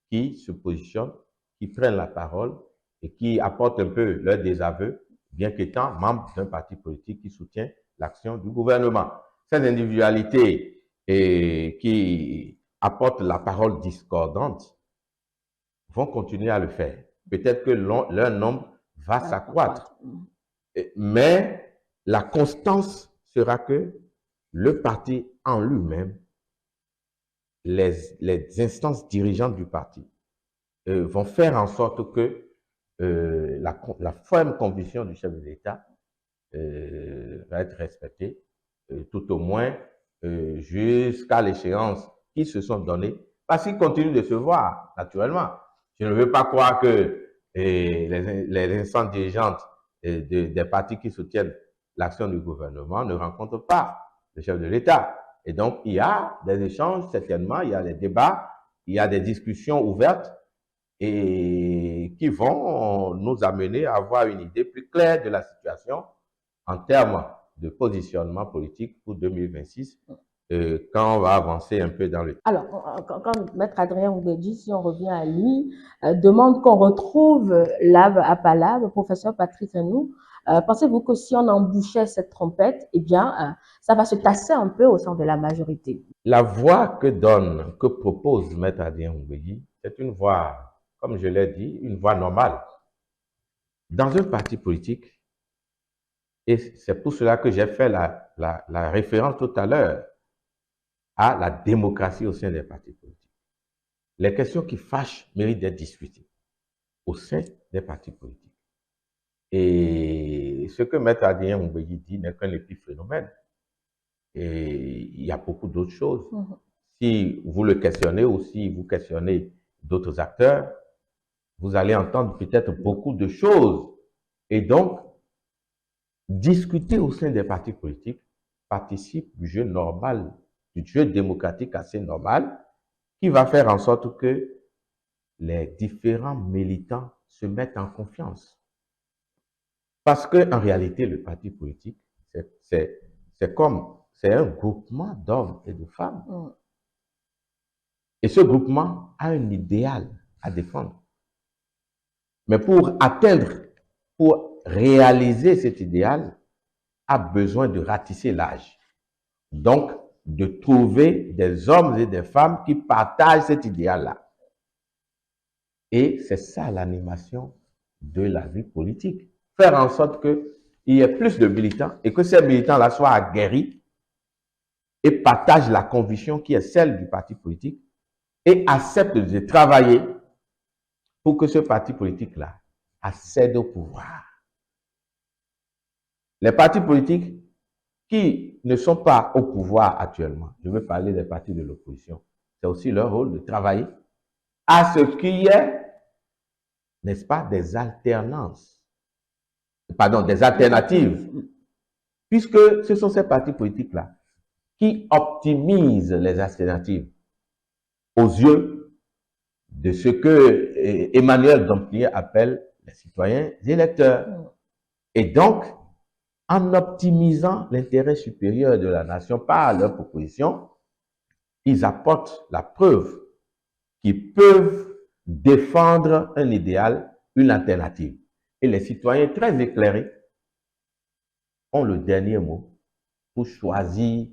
qui se positionnent, qui prennent la parole et qui apportent un peu leur désaveu, bien qu'étant membres d'un parti politique qui soutient l'action du gouvernement. Ces individualités qui apportent la parole discordante vont continuer à le faire. Peut-être que leur nombre va s'accroître. Mais la constance sera que le parti en lui-même, les instances dirigeantes du parti vont faire en sorte que la ferme conviction du chef de l'État va être respectée, tout au moins jusqu'à l'échéance qu'ils se sont données, parce qu'ils continuent de se voir, naturellement. Je ne veux pas croire que les instances dirigeantes des partis qui soutiennent l'action du gouvernement ne rencontrent pas le chef de l'État. Et donc, il y a des échanges, certainement, il y a des débats, il y a des discussions ouvertes, et qui vont nous amener à avoir une idée plus claire de la situation en termes de positionnement politique pour 2026 quand on va avancer un peu dans le... Alors, quand Maître Adrien Oubedji, si on revient à lui, demande qu'on retrouve Lave à Palave, professeur Patrick Renou, pensez-vous que si on embouchait cette trompette, eh bien, ça va se tasser un peu au sein de la majorité? La voie que propose Maître Adrien Oubedji, c'est une voie, comme je l'ai dit, une voie normale. Dans un parti politique, et c'est pour cela que j'ai fait la référence tout à l'heure à la démocratie au sein des partis politiques. Les questions qui fâchent méritent d'être discutées au sein des partis politiques. Et ce que Maître Adrien Oubedji dit n'est qu'un épiphénomène. Et il y a beaucoup d'autres choses. Si vous le questionnez ou si vous questionnez d'autres acteurs, vous allez entendre peut-être beaucoup de choses. Et donc, discuter au sein des partis politiques participe du jeu normal, du jeu démocratique assez normal, qui va faire en sorte que les différents militants se mettent en confiance. Parce qu'en réalité, le parti politique, c'est un groupement d'hommes et de femmes. Et ce groupement a un idéal à défendre. Mais pour réaliser cet idéal, a besoin de ratisser l'âge. Donc, de trouver des hommes et des femmes qui partagent cet idéal-là. Et c'est ça l'animation de la vie politique. Faire en sorte qu'il y ait plus de militants et que ces militants-là soient aguerris et partagent la conviction qui est celle du parti politique et acceptent de travailler pour que ce parti politique-là accède au pouvoir. Les partis politiques qui ne sont pas au pouvoir actuellement, je veux parler des partis de l'opposition, c'est aussi leur rôle de travailler à ce qu'il y ait, n'est-ce pas, des alternances, pardon, des alternatives, puisque ce sont ces partis politiques-là qui optimisent les alternatives aux yeux de ce que Emmanuel Domplier appelle les citoyens électeurs. Et donc, en optimisant l'intérêt supérieur de la nation par leur proposition, ils apportent la preuve qu'ils peuvent défendre un idéal, une alternative. Et les citoyens très éclairés ont le dernier mot pour choisir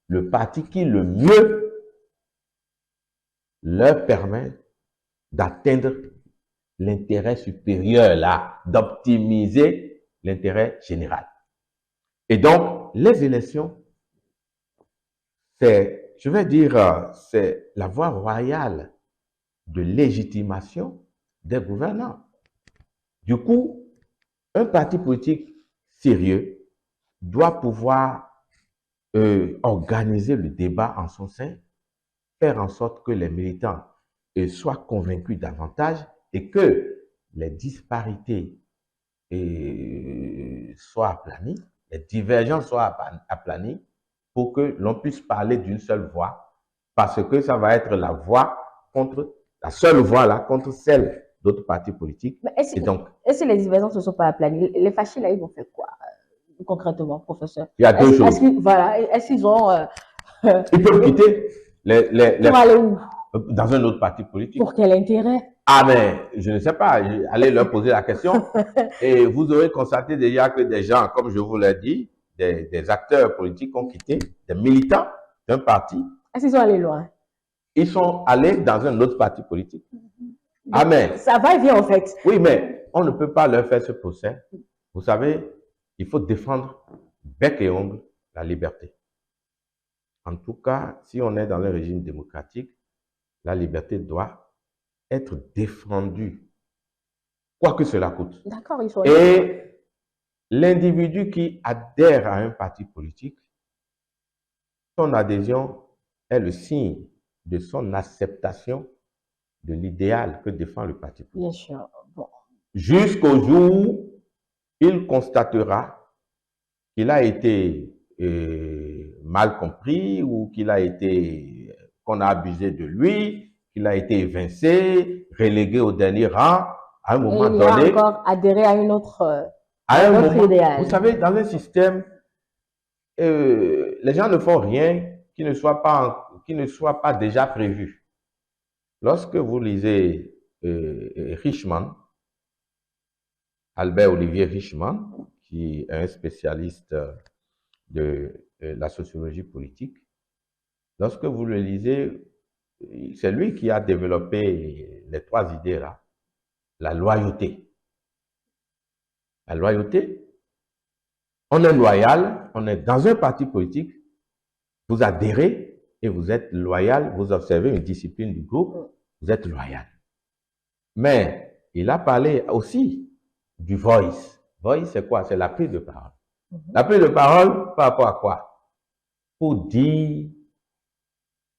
le parti qui le mieux leur permet d'atteindre l'intérêt supérieur là, d'optimiser l'intérêt général. Et donc, les élections, c'est, je vais dire, c'est la voie royale de légitimation des gouvernants. Du coup, un parti politique sérieux doit pouvoir organiser le débat en son sein, faire en sorte que les militants soient convaincus davantage et que les disparités soient aplanies, les divergences soient aplanies pour que l'on puisse parler d'une seule voix, parce que ça va être la seule voix là contre celle d'autres partis politiques. Et si les divergences ne sont pas aplanies, les fâchés là, ils vont faire quoi concrètement, professeur? Il y a deux choses. Est-ce qu'ils ont... ils peuvent quitter pour aller où? Dans un autre parti politique. Pour quel intérêt? Ah mais, je ne sais pas, allez leur poser la question. Et vous aurez constaté déjà que des gens, comme je vous l'ai dit, des acteurs politiques ont quitté, des militants d'un parti. Est-ce qu'ils sont allés loin? Ils sont allés dans un autre parti politique. Ah mais... Ça va et vient en fait. Oui, mais on ne peut pas leur faire ce procès. Vous savez, il faut défendre bec et ongle la liberté. En tout cas, si on est dans un régime démocratique, la liberté doit être défendue, quoi que cela coûte. D'accord, ils sont... Et l'individu qui adhère à un parti politique, son adhésion est le signe de son acceptation de l'idéal que défend le parti politique. Bien sûr. Bon. Jusqu'au jour où il constatera qu'il a été mal compris ou qu'on a abusé de lui, qu'il a été évincé, relégué au dernier rang, à un Et moment il a donné, encore adhéré à une autre, à à un un autre moment, idéal. vous savez, dans un système, les gens ne font rien qui ne soit pas déjà prévu. Lorsque vous lisez Richman, Albert Olivier Richman, qui est un spécialiste de la sociologie politique, lorsque vous le lisez, c'est lui qui a développé les trois idées-là. La loyauté. La loyauté, on est loyal, on est dans un parti politique, vous adhérez et vous êtes loyal, vous observez une discipline du groupe, vous êtes loyal. Mais il a parlé aussi du voice. Voice, c'est quoi? C'est la prise de parole. La prise de parole par rapport à quoi? Pour dire,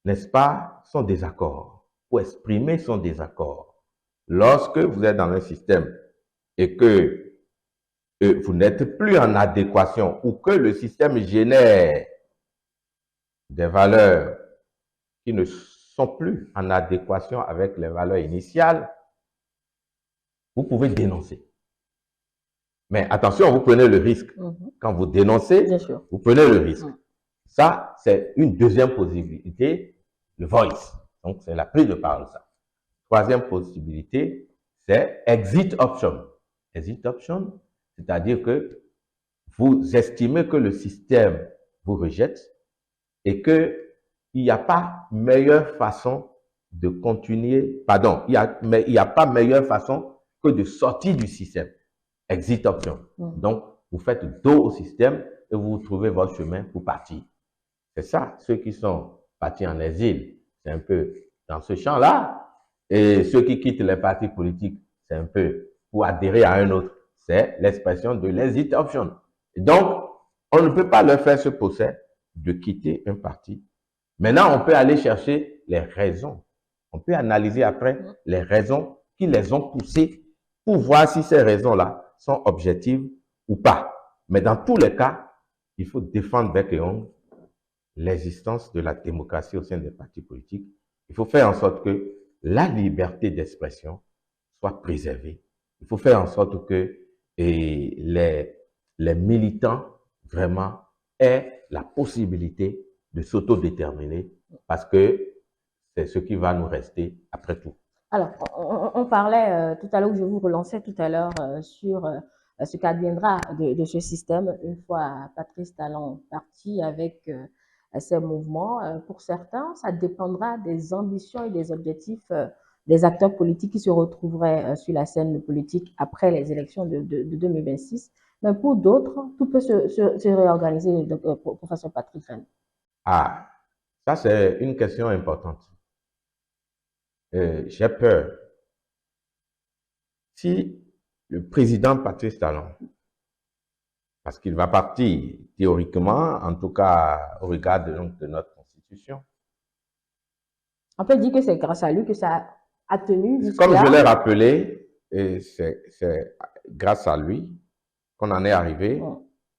n'est-ce pas, son désaccord, pour exprimer son désaccord. Lorsque vous êtes dans un système et que vous n'êtes plus en adéquation ou que le système génère des valeurs qui ne sont plus en adéquation avec les valeurs initiales, vous pouvez dénoncer. Mais attention, vous prenez le risque. Quand vous dénoncez, vous prenez le risque. Ça, c'est une deuxième possibilité, le voice. Donc, c'est la prise de parole, ça. Troisième possibilité, c'est exit option. Exit option, c'est-à-dire que vous estimez que le système vous rejette et qu'il n'y a pas meilleure façon de continuer, pardon, il n'y a pas meilleure façon que de sortir du système. Exit option. Donc, vous faites dos au système et vous trouvez votre chemin pour partir. C'est ça, ceux qui sont partis en exil, c'est un peu dans ce champ-là. Et ceux qui quittent les partis politiques, c'est un peu pour adhérer à un autre. C'est l'expression de l'exit option. Et donc, on ne peut pas leur faire ce procès de quitter un parti. Maintenant, on peut aller chercher les raisons. On peut analyser après les raisons qui les ont poussés pour voir si ces raisons-là sont objectives ou pas. Mais dans tous les cas, il faut défendre bec et ongles l'existence de la démocratie au sein des partis politiques. Il faut faire en sorte que la liberté d'expression soit préservée. Il faut faire en sorte que les militants vraiment aient la possibilité de s'autodéterminer parce que c'est ce qui va nous rester après tout. Alors, on parlait tout à l'heure, je vous relançais tout à l'heure sur ce qu'adviendra de ce système une fois Patrice Talon parti avec ces mouvements. Pour certains, ça dépendra des ambitions et des objectifs des acteurs politiques qui se retrouveraient sur la scène politique après les élections de 2026. Mais pour d'autres, tout peut se réorganiser, professeur Patrick Rennes. Ah, ça c'est une question importante. J'ai peur. Si le président Patrice Talon, parce qu'il va partir théoriquement, en tout cas au regard de notre Constitution. On peut dire que c'est grâce à lui que ça a tenu jusqu'à... Comme je l'ai rappelé, c'est grâce à lui qu'on en est arrivé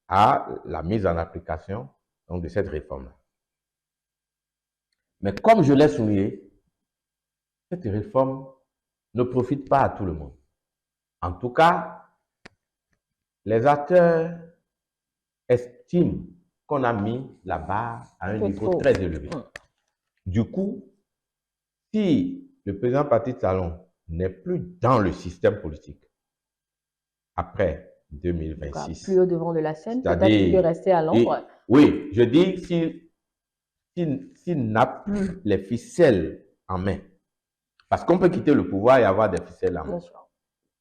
à la mise en application donc, de cette réforme-là. Mais comme je l'ai souligné, cette réforme ne profite pas à tout le monde. En tout cas, les acteurs estiment qu'on a mis la barre à un niveau très élevé. Du coup, si le président Patrice Talon n'est plus dans le système politique après 2026, plus au devant de la scène, peut-être qu'il peut rester à l'ombre. Oui, je dis s'il n'a plus les ficelles en main, parce qu'on peut quitter le pouvoir et avoir des ficelles en main.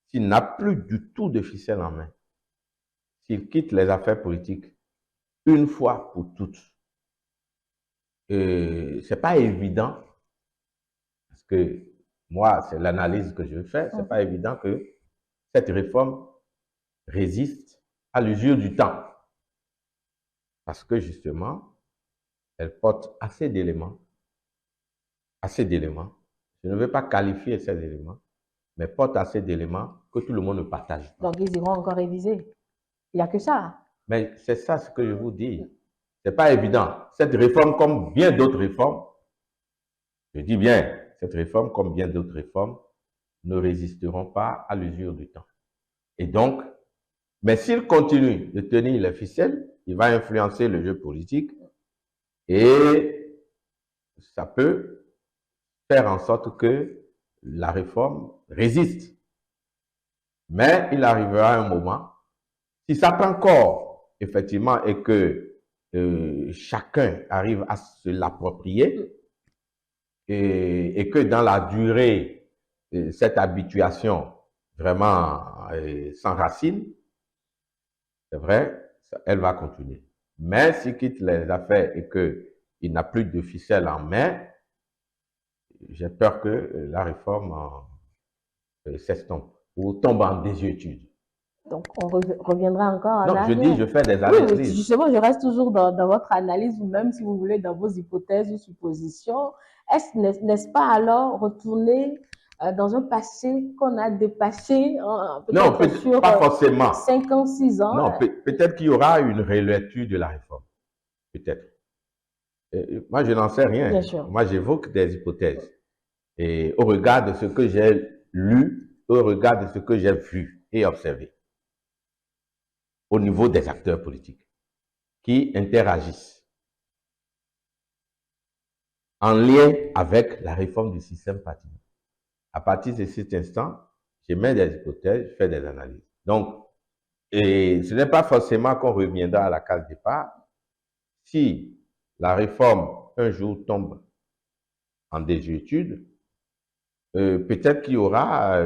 S'il n'a plus du tout de ficelles en main, s'il quitte les affaires politiques une fois pour toutes, c'est pas évident, parce que moi, c'est l'analyse que je fais, c'est pas évident que cette réforme résiste à l'usure du temps. Parce que justement, elle porte assez d'éléments. Je ne veux pas qualifier ces éléments, mais porte assez d'éléments que tout le monde ne partage pas. Donc, ils iront encore réviser. Il n'y a que ça. Mais c'est ça ce que je vous dis. C'est pas évident. Cette réforme, comme bien d'autres réformes, je dis bien, cette réforme, comme bien d'autres réformes, ne résisteront pas à l'usure du temps. Et donc, mais s'il continue de tenir les ficelles, il va influencer le jeu politique et ça peut faire en sorte que la réforme résiste. Mais il arrivera un moment, si ça prend corps, effectivement, et que chacun arrive à se l'approprier, et que dans la durée, cette habituation vraiment s'enracine, c'est vrai, elle va continuer. Mais s'il quitte les affaires et qu'il n'a plus de ficelle en main, j'ai peur que la réforme s'estompe ou tombe en désuétude. Donc, on reviendra encore en Non, je dis, arrière. je fais des Oui, oui, analyses. justement, je reste toujours dans votre analyse, ou même si vous voulez, dans vos hypothèses ou suppositions. N'est-ce pas alors retourner dans un passé qu'on a dépassé, Non, peut-être sur pas forcément. 5 ans, 6 ans? Non, peut-être qu'il y aura une relecture de la réforme. Peut-être. Moi, je n'en sais rien. Bien sûr. Moi, j'évoque des hypothèses. Et au regard de ce que j'ai lu, au regard de ce que j'ai vu et observé, au niveau des acteurs politiques qui interagissent en lien avec la réforme du système partisan. À partir de cet instant, j'émets des hypothèses, je fais des analyses. Donc, et ce n'est pas forcément qu'on reviendra à la case départ. Si la réforme, un jour, tombe en désuétude, peut-être qu'il y aura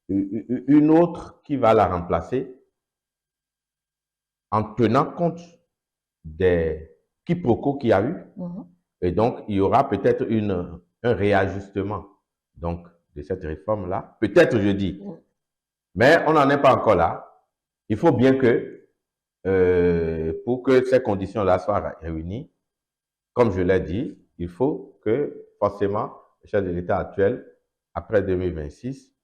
une autre qui va la remplacer en tenant compte des quiproquos qu'il y a eu. Et donc, il y aura peut-être un réajustement donc, de cette réforme-là. Peut-être, je dis. Mais on n'en est pas encore là. Il faut bien que, pour que ces conditions-là soient réunies, comme je l'ai dit, il faut que, forcément, le chef de l'État actuel, après 2026,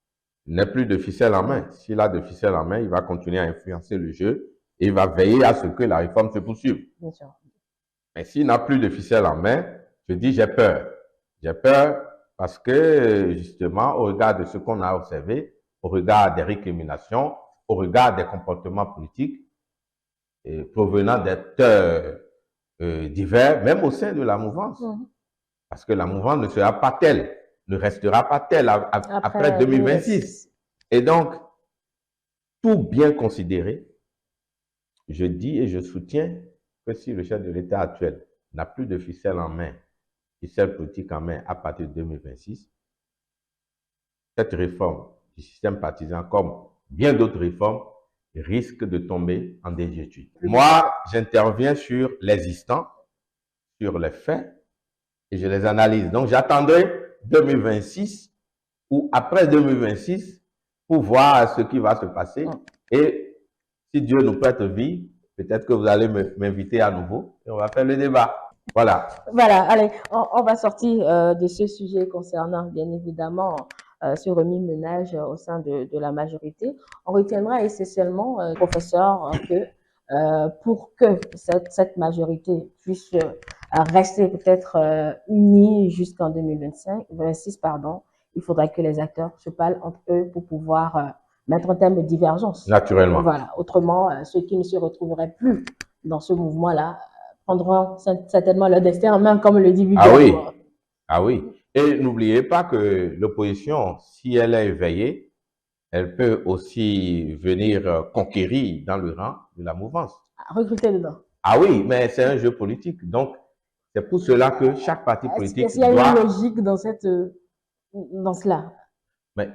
n'ait plus de ficelle en main. S'il a de ficelle en main, il va continuer à influencer le jeu et il va veiller à ce que la réforme se poursuive. Bien sûr. Mais s'il n'a plus de ficelle en main, je dis j'ai peur. J'ai peur parce que, justement, au regard de ce qu'on a observé, au regard des récriminations, au regard des comportements politiques provenant d'acteurs divers, même au sein de la mouvance. Parce que la mouvance ne sera pas telle, ne restera pas telle après 2026. Et donc, tout bien considéré, je dis et je soutiens que si le chef de l'État actuel n'a plus de ficelle en main, ficelle politique en main à partir de 2026, cette réforme du système partisan, comme bien d'autres réformes, risque de tomber en désuétude. Moi, j'interviens sur l'existant, sur les faits, et je les analyse. Donc, j'attendrai 2026 ou après 2026 pour voir ce qui va se passer. Et si Dieu nous prête vie, peut-être que vous allez m'inviter à nouveau et on va faire le débat. Voilà. Voilà, allez, on va sortir de ce sujet concernant, bien évidemment, ce remue-ménage au sein de la majorité. On retiendra essentiellement, professeur, que pour que cette majorité puisse rester peut-être unie jusqu'en 2026, pardon, il faudra que les acteurs se parlent entre eux pour pouvoir mettre un terme de divergence. Naturellement. Voilà. Autrement, ceux qui ne se retrouveraient plus dans ce mouvement-là prendront certainement leur destin en main, comme le dit Vivian. Ah oui. Ah oui. Et n'oubliez pas que l'opposition, si elle est éveillée, elle peut aussi venir conquérir dans le rang de la mouvance. Recruter dedans. Ah oui, mais c'est un jeu politique. Donc, c'est pour cela que chaque parti politique Est-ce qu'il y a une logique dans cela? Mais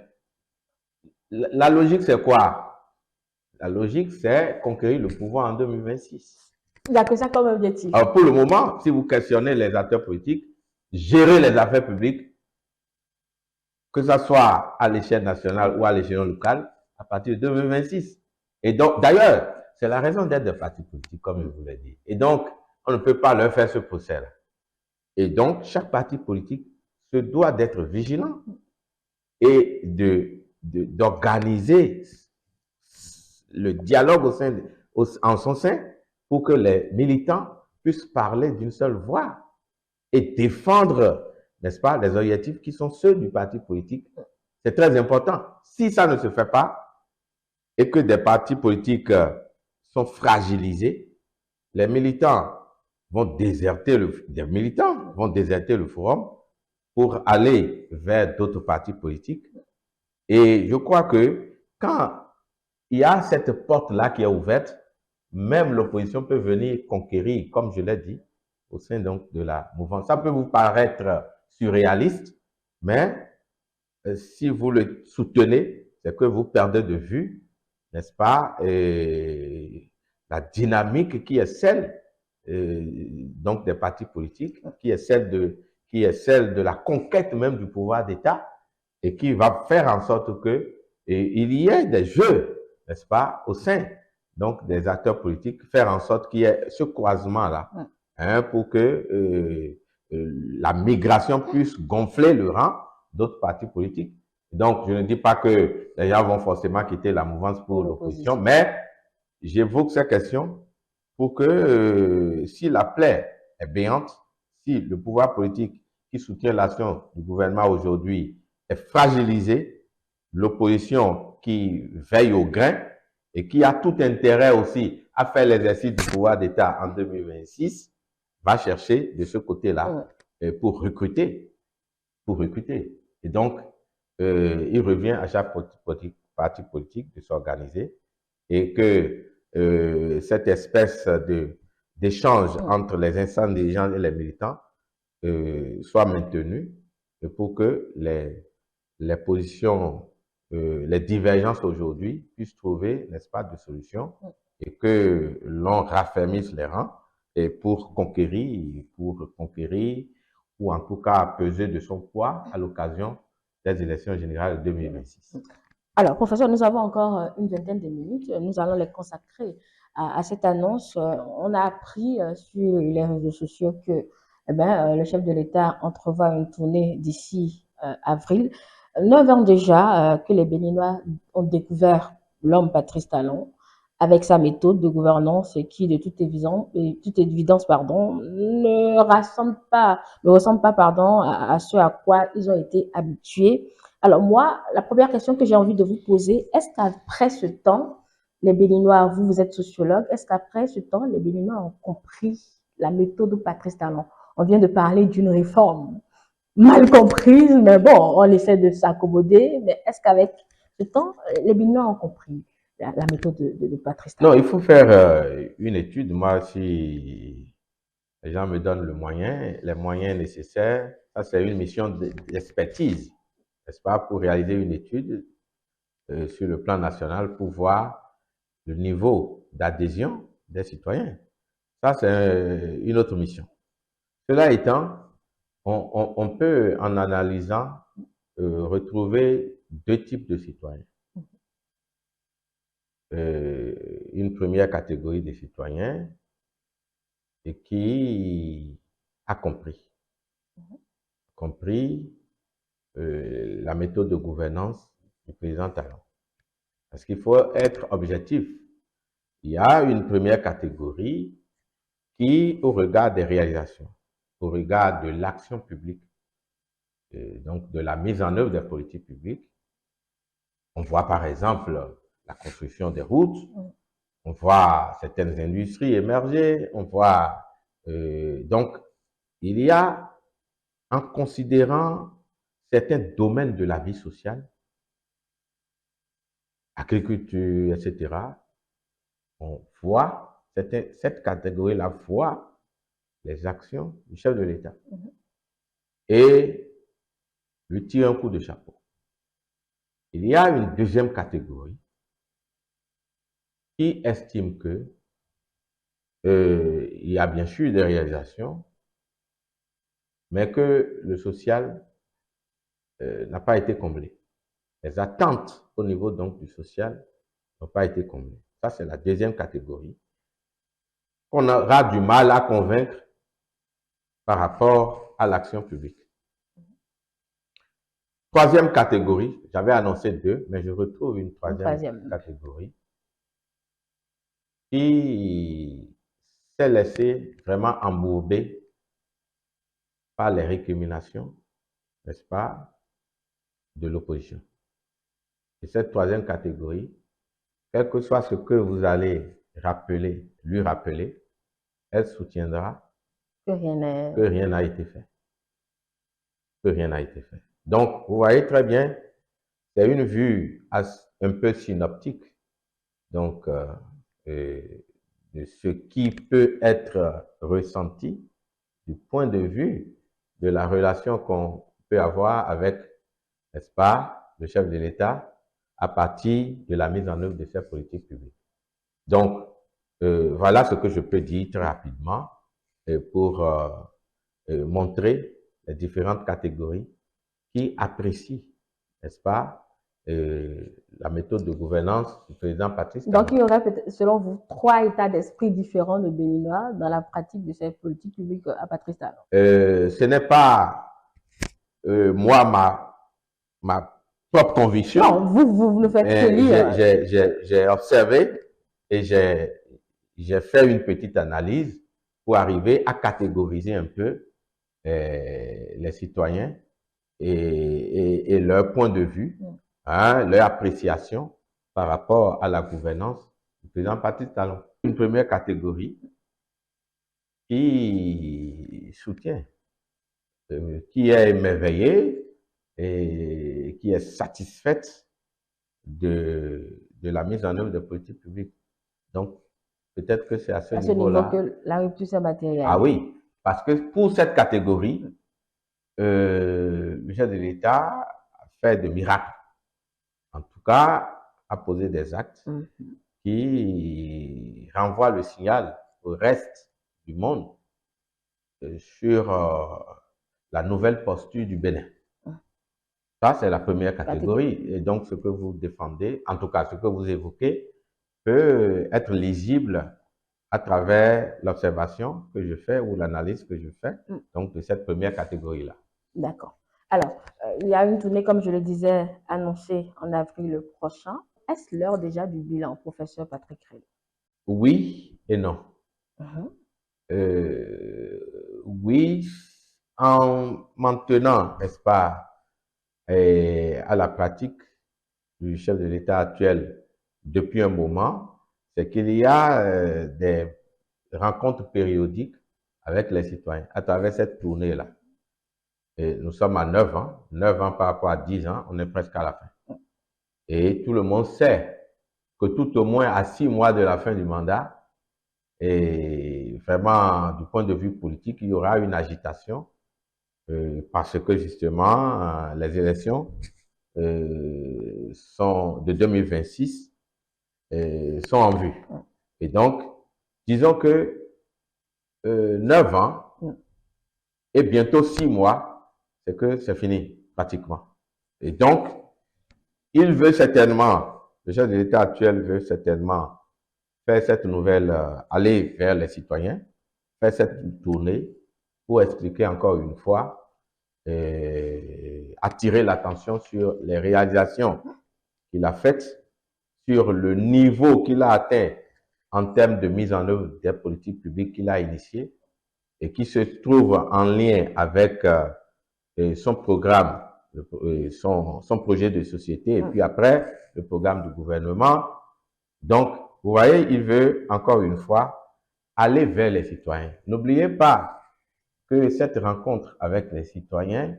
la logique, c'est quoi? La logique, c'est conquérir le pouvoir en 2026. Il n'y a que ça comme objectif. Alors, pour le moment, si vous questionnez les acteurs politiques, gérer les affaires publiques, que ce soit à l'échelle nationale ou à l'échelle locale, à partir de 2026. Et donc, d'ailleurs, c'est la raison d'être des partis politiques, comme je vous l'ai dit. Et donc, on ne peut pas leur faire ce procès-là. Et donc, chaque parti politique se doit d'être vigilant et d'organiser le dialogue en son sein pour que les militants puissent parler d'une seule voix et défendre n'est-ce pas, les objectifs qui sont ceux du parti politique. C'est très important. Si ça ne se fait pas et que des partis politiques sont fragilisés, les militants vont déserter le forum pour aller vers d'autres partis politiques. Et je crois que quand il y a cette porte-là qui est ouverte, même l'opposition peut venir conquérir, comme je l'ai dit, au sein donc de la mouvance. Ça peut vous paraître surréaliste, mais si vous le soutenez, c'est que vous perdez de vue, n'est-ce pas, la dynamique qui est celle donc des partis politiques, qui est celle de la conquête même du pouvoir d'État, et qui va faire en sorte que il y ait des jeux, n'est-ce pas, au sein donc des acteurs politiques, faire en sorte qu'il y ait ce croisement-là, hein, pour que la migration puisse gonfler le rang d'autres partis politiques. Donc, je ne dis pas que les gens vont forcément quitter la mouvance pour l'opposition, mais j'évoque ces questions pour que si la plaie est béante, si le pouvoir politique qui soutient l'action du gouvernement aujourd'hui est fragilisé, l'opposition qui veille au grain et qui a tout intérêt aussi à faire l'exercice du pouvoir d'État en 2026, va chercher de ce côté-là pour recruter. Et donc, il revient à chaque parti politique de s'organiser et que cette espèce d'échange entre les instances dirigeantes et les militants soit maintenue pour que les positions, les divergences aujourd'hui puissent trouver, n'est-ce pas, de solutions et que l'on raffermisse les rangs et pour conquérir ou en tout cas peser de son poids à l'occasion des élections générales de 2026. Alors, professeur, nous avons encore une vingtaine de minutes. Nous allons les consacrer à cette annonce. On a appris sur les réseaux sociaux que le chef de l'État entrevoit une tournée d'ici avril. 9 ans déjà que les Béninois ont découvert l'homme Patrice Talon avec sa méthode de gouvernance qui, de toute évidence, ne ressemble pas, à ce à quoi ils ont été habitués. Alors moi, la première question que j'ai envie de vous poser, est-ce qu'après ce temps, les Béninois, vous êtes sociologue, est-ce qu'après ce temps, les Béninois ont compris la méthode de Patrice Talon? On vient de parler d'une réforme mal comprise, mais bon, on essaie de s'accommoder. Mais est-ce qu'avec ce temps, les Béninois ont compris la méthode de Patrice Talon? Non, il faut faire une étude. Moi, si les gens me donnent les moyens nécessaires, ça c'est une mission d'expertise, n'est-ce pas, pour réaliser une étude sur le plan national pour voir le niveau d'adhésion des citoyens. Ça, c'est une autre mission. Cela étant, on peut, en analysant, retrouver deux types de citoyens. Une première catégorie de citoyens et qui a compris la méthode de gouvernance du président Talon. Parce qu'il faut être objectif. Il y a une première catégorie qui, au regard des réalisations, au regard de l'action publique, donc de la mise en œuvre des politiques publiques, on voit par exemple la construction des routes, on voit certaines industries émerger, on voit donc il y a, en considérant certains domaines de la vie sociale, agriculture, etc., on voit cette catégorie-là voit les actions du chef de l'État et lui tire un coup de chapeau. Il y a une deuxième catégorie qui estime que il y a bien sûr des réalisations, mais que le social n'a pas été comblé. Les attentes au niveau donc du social n'ont pas été comblées. Ça, c'est la deuxième catégorie qu'on aura du mal à convaincre par rapport à l'action publique. Troisième catégorie, j'avais annoncé deux, mais je retrouve une troisième catégorie qui s'est laissée vraiment embourber par les récriminations n'est-ce pas, de l'opposition. Et cette troisième catégorie, quel que soit ce que vous allez lui rappeler, elle soutiendra Que rien que n'est... rien n'a été fait. Que rien n'a été fait. Donc, vous voyez très bien, c'est une vue un peu synoptique, donc, de ce qui peut être ressenti du point de vue de la relation qu'on peut avoir avec, n'est-ce pas, le chef de l'État à partir de la mise en œuvre de ces politiques publiques. Donc, voilà ce que je peux dire très rapidement pour montrer les différentes catégories qui apprécient, n'est-ce pas, la méthode de gouvernance du président Patrice Talon. Donc, il y aurait peut-être, selon vous, 3 états d'esprit différents de Béninois dans la pratique de cette politique publique à Patrice Talon. Ce n'est pas moi ma propre conviction. Non, vous ne faites que lire. J'ai observé et j'ai fait une petite analyse pour arriver à catégoriser un peu les citoyens et leur point de vue, hein, leur appréciation par rapport à la gouvernance du président Patrice Talon. Une première catégorie qui soutient, qui est émerveillée et qui est satisfaite de la mise en œuvre des politiques publiques. Donc, peut-être que c'est à ce niveau-là que la rupture s'est matérialisée. Ah oui, parce que pour cette catégorie, le chef de l'État a fait de miracles. En tout cas, a posé des actes qui renvoient le signal au reste du monde sur la nouvelle posture du Bénin. Ça, c'est la première catégorie. Et donc, ce que vous défendez, en tout cas, ce que vous évoquez, peut être lisible à travers l'observation que je fais ou l'analyse que je fais, donc de cette première catégorie-là. D'accord. Alors, il y a une tournée, comme je le disais, annoncée en avril prochain. Est-ce l'heure déjà du bilan, professeur Patrick Rey? Oui et non. Oui, en maintenant, n'est-ce pas, à la pratique du chef de l'État actuel depuis un moment, c'est qu'il y a des rencontres périodiques avec les citoyens à travers cette tournée-là. Et nous sommes à 9 ans, 9 ans par rapport à 10 ans, on est presque à la fin. Et tout le monde sait que tout au moins à 6 mois de la fin du mandat, et vraiment du point de vue politique, il y aura une agitation parce que justement les élections sont de 2026 sont en vue. Et donc, disons que 9 ans et bientôt 6 mois, c'est que c'est fini pratiquement. Et donc, il veut certainement, le chef de l'État actuel veut certainement faire cette nouvelle, aller vers les citoyens, faire cette tournée pour expliquer encore une fois, attirer l'attention sur les réalisations qu'il a faites, sur le niveau qu'il a atteint en termes de mise en œuvre des politiques publiques qu'il a initiées et qui se trouve en lien avec son programme, son projet de société et puis après le programme du gouvernement. Donc, vous voyez, il veut encore une fois aller vers les citoyens. N'oubliez pas que cette rencontre avec les citoyens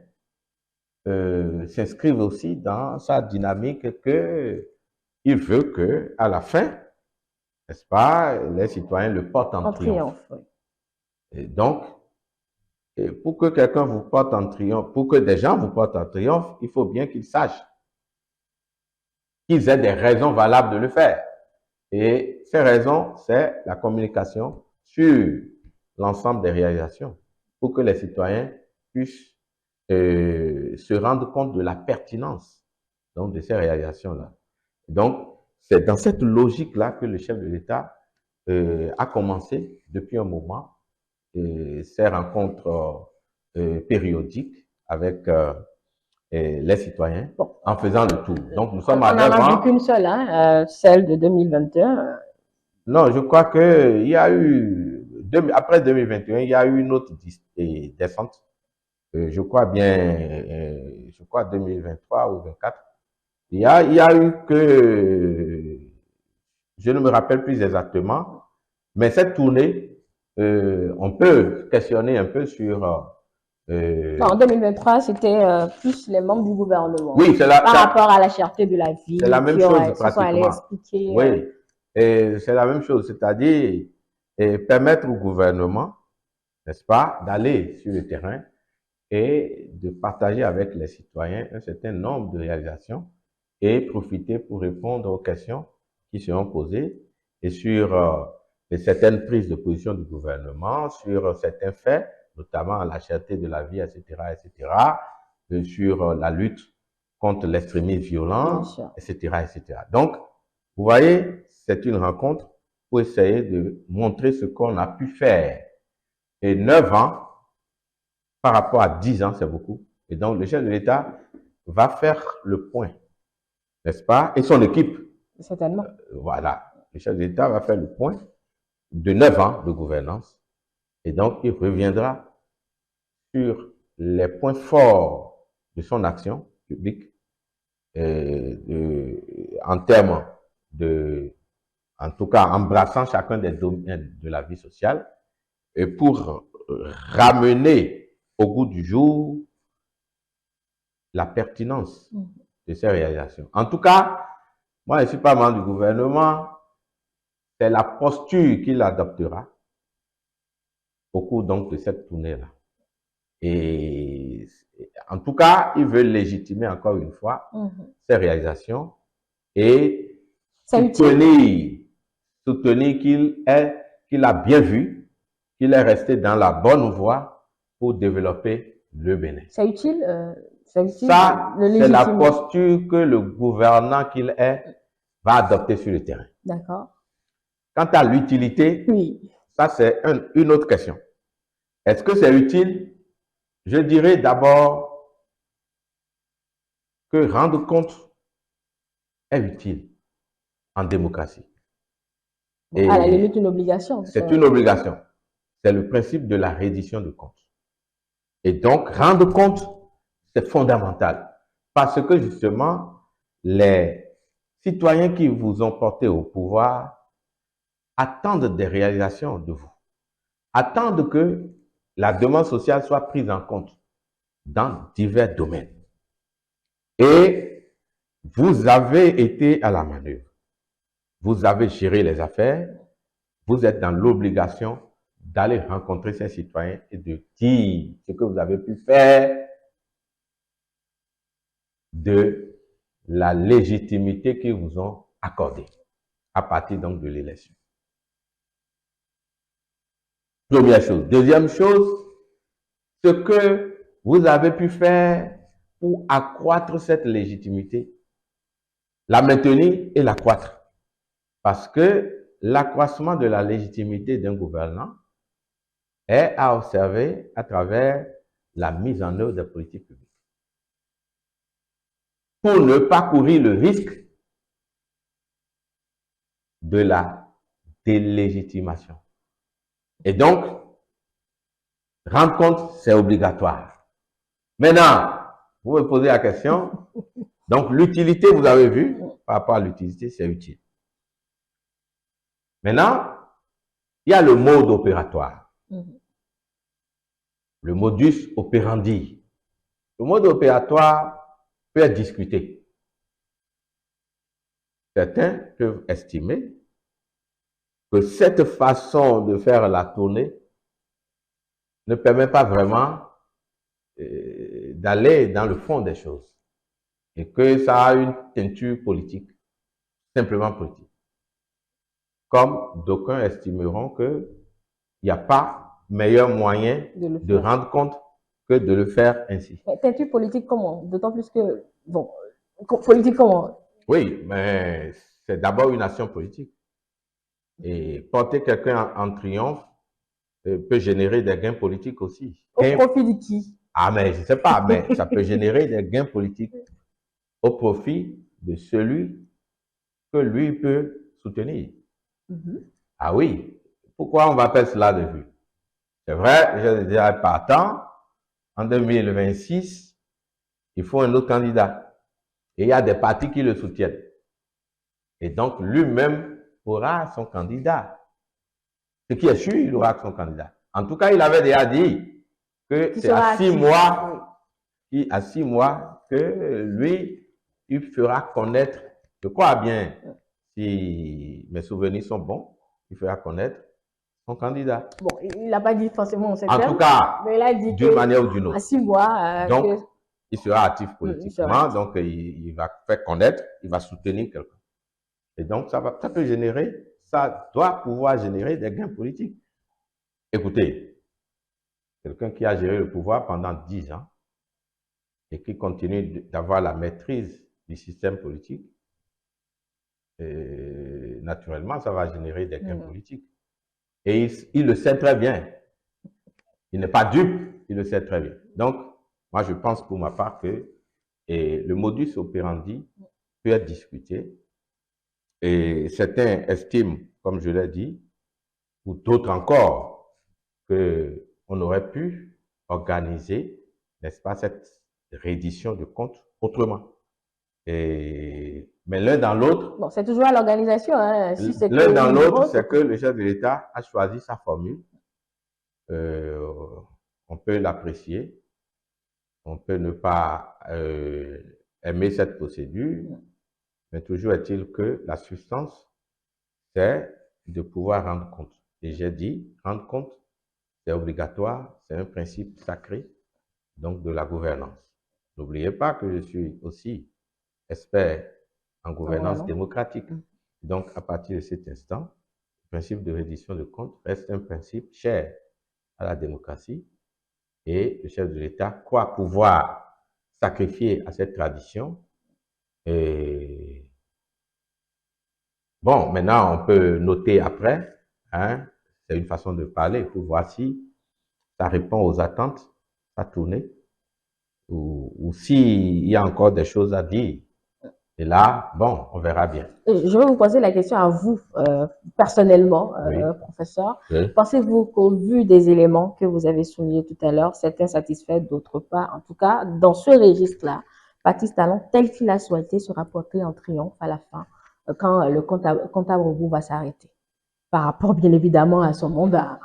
s'inscrive aussi dans sa dynamique que il veut que, à la fin, n'est-ce pas, les citoyens le portent en triomphe. Oui. Et donc, pour que quelqu'un vous porte en triomphe, pour que des gens vous portent en triomphe, il faut bien qu'ils sachent qu'ils aient des raisons valables de le faire. Et ces raisons, c'est la communication sur l'ensemble des réalisations pour que les citoyens puissent se rendre compte de la pertinence donc, de ces réalisations-là. Donc, c'est dans cette logique-là que le chef de l'État a commencé depuis un moment ces rencontres périodiques avec les citoyens en faisant le tour. Donc, nous sommes à 9 ans. On n'en a vu qu'une seule, hein, celle de 2021. Non, je crois qu'il y a eu, après 2021, il y a eu une autre descente je crois bien, je crois 2023 ou 2024, il y a eu que, je ne me rappelle plus exactement, mais cette tournée, on peut questionner un peu sur... Non, en 2023, c'était plus les membres du gouvernement oui, par rapport à la cherté de la c'est la vie même qui chose se sont allés pratiquement. expliquer. Oui, et c'est la même chose, c'est-à-dire permettre au gouvernement, n'est-ce pas, d'aller sur le terrain et de partager avec les citoyens un certain nombre de réalisations et profiter pour répondre aux questions qui seront posées et sur certaines prises de position du gouvernement, sur certains faits, notamment la cherté de la vie, etc., etc., sur la lutte contre l'extrémisme Bien violent, sûr. etc., etc. Donc, vous voyez, c'est une rencontre pour essayer de montrer ce qu'on a pu faire. Et 9 ans, par rapport à 10 ans, c'est beaucoup. Et donc, le chef de l'État va faire le point, n'est-ce pas? Et son équipe, Certainement. voilà. Le chef de l'État va faire le point de 9 ans de gouvernance. Et donc, il reviendra sur les points forts de son action publique en termes de, en tout cas, embrassant chacun des domaines de la vie sociale et pour ramener au goût du jour la pertinence de ces réalisations. En tout cas, moi, je ne suis pas membre du gouvernement, c'est la posture qu'il adoptera au cours donc de cette tournée-là. Et en tout cas, il veut légitimer encore une fois ces réalisations et soutenir qu'il a bien vu, qu'il est resté dans la bonne voie pour développer le Bénin. C'est utile, ça, c'est la posture que le gouvernant qu'il est va adopter sur le terrain. D'accord. Quant à l'utilité, oui. Ça c'est une autre question. Est-ce que c'est utile? Je dirais d'abord que rendre compte est utile en démocratie. Et à la limite, une obligation. C'est une obligation. C'est le principe de la reddition de comptes. Et donc, rendre compte, c'est fondamental. Parce que justement, les citoyens qui vous ont porté au pouvoir attendent des réalisations de vous. Attendent que la demande sociale soit prise en compte dans divers domaines. Et vous avez été à la manœuvre. Vous avez géré les affaires. Vous êtes dans l'obligation d'aller rencontrer ces citoyens et de dire ce que vous avez pu faire de la légitimité qu'ils vous ont accordée à partir donc de l'élection. Première chose. Deuxième chose, ce que vous avez pu faire pour accroître cette légitimité, la maintenir et l'accroître. Parce que l'accroissement de la légitimité d'un gouvernant est à observer à travers la mise en œuvre des politiques publiques. Pour ne pas courir le risque de la délégitimation. Et donc, rendre compte, c'est obligatoire. Maintenant, vous me posez la question, donc l'utilité, vous avez vu, par rapport à l'utilité, c'est utile. Maintenant, il y a le mode opératoire. Le modus operandi. Le mode opératoire peut être discuté. Certains peuvent estimer que cette façon de faire la tournée ne permet pas vraiment d'aller dans le fond des choses et que ça a une teinture politique, simplement politique. Comme d'aucuns estimeront qu'il n'y a pas meilleur moyen de rendre compte que de le faire ainsi. Teinture politique comment? D'autant plus que, bon, politique comment? Oui, mais c'est d'abord une action politique. Et porter quelqu'un en triomphe peut générer des gains politiques aussi. Au profit de qui? Ah, mais je ne sais pas, mais ça peut générer des gains politiques au profit de celui que lui peut soutenir. Ah oui, pourquoi on va faire cela de vue? C'est vrai, je dirais partant, en 2026, il faut un autre candidat. Et il y a des partis qui le soutiennent. Et donc, lui-même aura son candidat. Ce qui est sûr, il aura son candidat. En tout cas, il avait déjà dit que c'est à 6 mois, à 6 mois que lui, il fera connaître, je crois bien, si mes souvenirs sont bons, il fera connaître son candidat. Bon, il n'a pas dit forcément en En tout cas, mais il a dit d'une manière ou d'une autre. À 6 mois. Donc, il sera actif politiquement, donc il va faire connaître, il va soutenir quelqu'un. Et donc, ça peut générer, ça doit pouvoir générer des gains politiques. Écoutez, quelqu'un qui a géré le pouvoir pendant 10 ans et qui continue d'avoir la maîtrise du système politique, naturellement, ça va générer des gains politiques. Et il le sait très bien. Il n'est pas dupe, il le sait très bien. Donc, moi, je pense pour ma part que le modus operandi peut être discuté. Et certains estiment, comme je l'ai dit, ou d'autres encore, qu'on aurait pu organiser, n'est-ce pas, cette reddition de comptes autrement. Mais l'un dans l'autre... Bon, c'est toujours à l'organisation. Hein, si l'un dans l'autre, c'est que le chef de l'État a choisi sa formule. On peut l'apprécier. On peut ne pas aimer cette procédure. Mais toujours est-il que la substance, c'est de pouvoir rendre compte. Et j'ai dit, rendre compte, c'est obligatoire, c'est un principe sacré, donc de la gouvernance. N'oubliez pas que je suis aussi expert en gouvernance démocratique. Donc, à partir de cet instant, le principe de reddition de comptes reste un principe cher à la démocratie et le chef de l'État croit pouvoir sacrifier à cette tradition. Et bon, maintenant, on peut noter après, hein, c'est une façon de parler pour voir si ça répond aux attentes, ça tourne, ou s'il y a encore des choses à dire. Et là, bon, on verra bien. Je vais vous poser la question à vous, personnellement, professeur. Oui. Pensez-vous qu'au vu des éléments que vous avez soulignés tout à l'heure, certains satisfaits, d'autres pas, en tout cas, dans ce registre-là, Baptiste Talon, tel qu'il a souhaité, sera porté en triomphe à la fin, quand le compte à rebours va s'arrêter, par rapport, bien évidemment, à son mandat?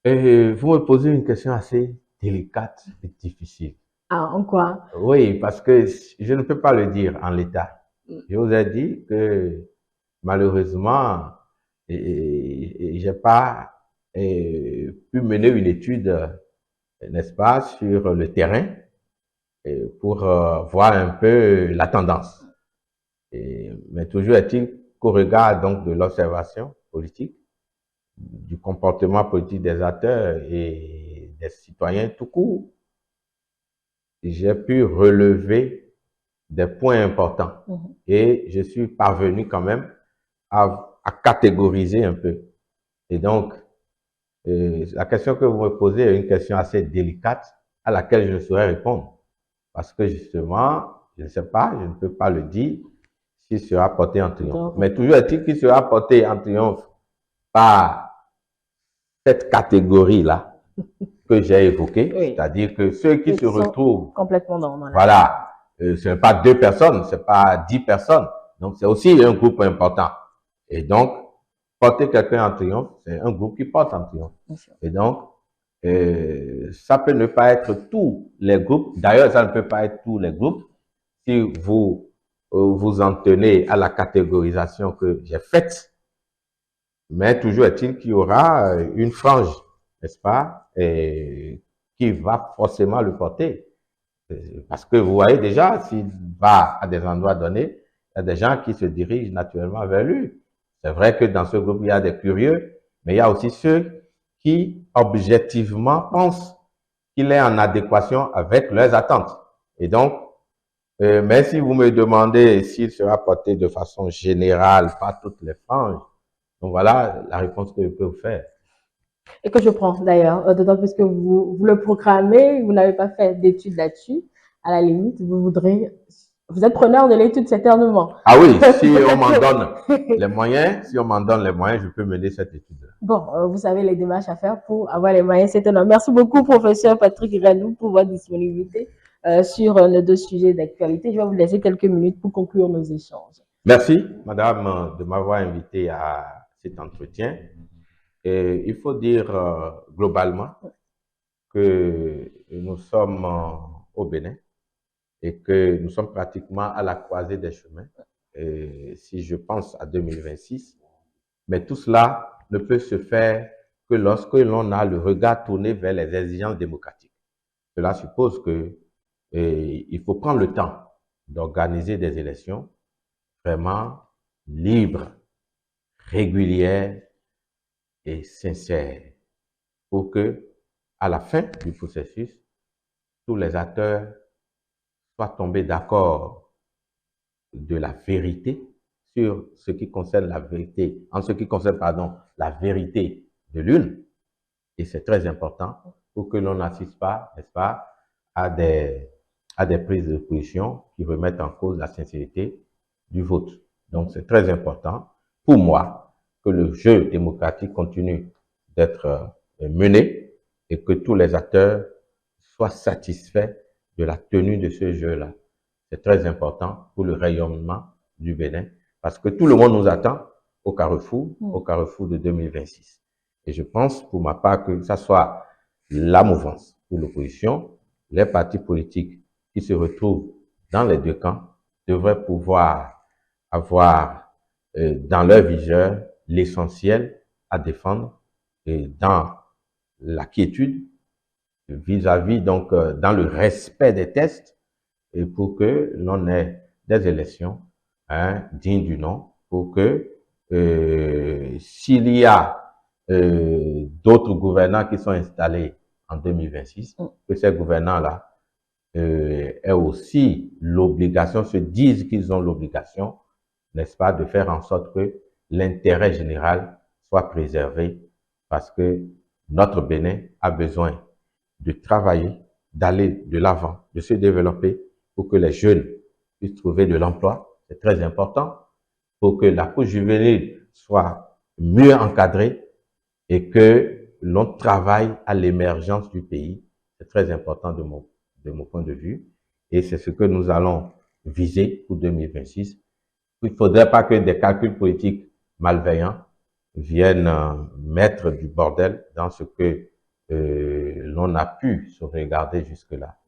Et vous me posez une question assez délicate et difficile. Ah, en quoi? Oui, parce que je ne peux pas le dire en l'état. Je vous ai dit que malheureusement, j'ai pas pu mener une étude, n'est-ce pas, sur le terrain pour voir un peu la tendance. Mais toujours est-il qu'au regard donc de l'observation politique, du comportement politique des acteurs et des citoyens tout court, j'ai pu relever des points importants et je suis parvenu quand même à catégoriser un peu. Et donc, la question que vous me posez est une question assez délicate à laquelle je ne saurais répondre. Parce que justement, je ne sais pas, je ne peux pas le dire s'il sera porté en triomphe. Mais toujours est-il qu'il sera porté en triomphe par cette catégorie-là que j'ai évoquée, c'est-à-dire que ceux qui se retrouvent complètement dans voilà, ce n'est pas 2 personnes, ce n'est pas 10 personnes, donc c'est aussi un groupe important. Et donc, porter quelqu'un en triomphe, c'est un groupe qui porte en triomphe. Et donc, ça peut ne pas être tous les groupes, d'ailleurs ça ne peut pas être tous les groupes, si vous vous en tenez à la catégorisation que j'ai faite, mais toujours est-il qu'il y aura une frange, n'est-ce pas, qui va forcément le porter. Parce que vous voyez déjà, s'il va à des endroits donnés, il y a des gens qui se dirigent naturellement vers lui. C'est vrai que dans ce groupe, il y a des curieux, mais il y a aussi ceux qui, objectivement, pensent qu'il est en adéquation avec leurs attentes. Et donc, mais si vous me demandez s'il sera porté de façon générale par toutes les franges, donc voilà la réponse que je peux vous faire. Et que je prends d'ailleurs, d'autant plus que vous le programmez, vous n'avez pas fait d'études là-dessus. À la limite, vous voudrez Vous êtes preneur de l'étude, certainement. Ah oui, si on m'en donne les moyens, je peux mener cette étude-là. Bon, vous savez les démarches à faire pour avoir les moyens, c'est énorme. Merci beaucoup, professeur Patrick Ranou, pour votre disponibilité sur nos deux sujets d'actualité. Je vais vous laisser quelques minutes pour conclure nos échanges. Merci, madame, de m'avoir invité à cet entretien. Et il faut dire globalement que nous sommes au Bénin et que nous sommes pratiquement à la croisée des chemins, si je pense à 2026. Mais tout cela ne peut se faire que lorsque l'on a le regard tourné vers les exigences démocratiques. Cela suppose que il faut prendre le temps d'organiser des élections vraiment libres, régulières et sincères pour que, à la fin du processus, tous les acteurs soient tombés d'accord de la vérité sur ce qui concerne la vérité, en ce qui concerne, pardon, la vérité de l'une. Et c'est très important pour que l'on n'assiste pas, n'est-ce pas, à des prises de position qui remettent en cause la sincérité du vote. Donc, c'est très important pour moi que le jeu démocratique continue d'être mené et que tous les acteurs soient satisfaits de la tenue de ce jeu-là. C'est très important pour le rayonnement du Bénin parce que tout le monde nous attend au carrefour de 2026. Et je pense, pour ma part, que ça soit la mouvance ou l'opposition, les partis politiques qui se retrouvent dans les deux camps devraient pouvoir avoir dans leur viseur l'essentiel à défendre et dans la quiétude vis-à-vis, donc, dans le respect des tests et pour que l'on ait des élections dignes du nom, pour que s'il y a d'autres gouvernants qui sont installés en 2026, que ces gouvernants-là aient aussi l'obligation, se disent qu'ils ont l'obligation, n'est-ce pas, de faire en sorte que l'intérêt général soit préservé parce que notre Bénin a besoin de travailler, d'aller de l'avant, de se développer pour que les jeunes puissent trouver de l'emploi. C'est très important pour que la couche juvénile soit mieux encadrée et que l'on travaille à l'émergence du pays. C'est très important de mon point de vue. Et c'est ce que nous allons viser pour 2026. Il ne faudrait pas que des calculs politiques malveillants viennent mettre du bordel dans ce que l'on a pu se regarder jusque-là.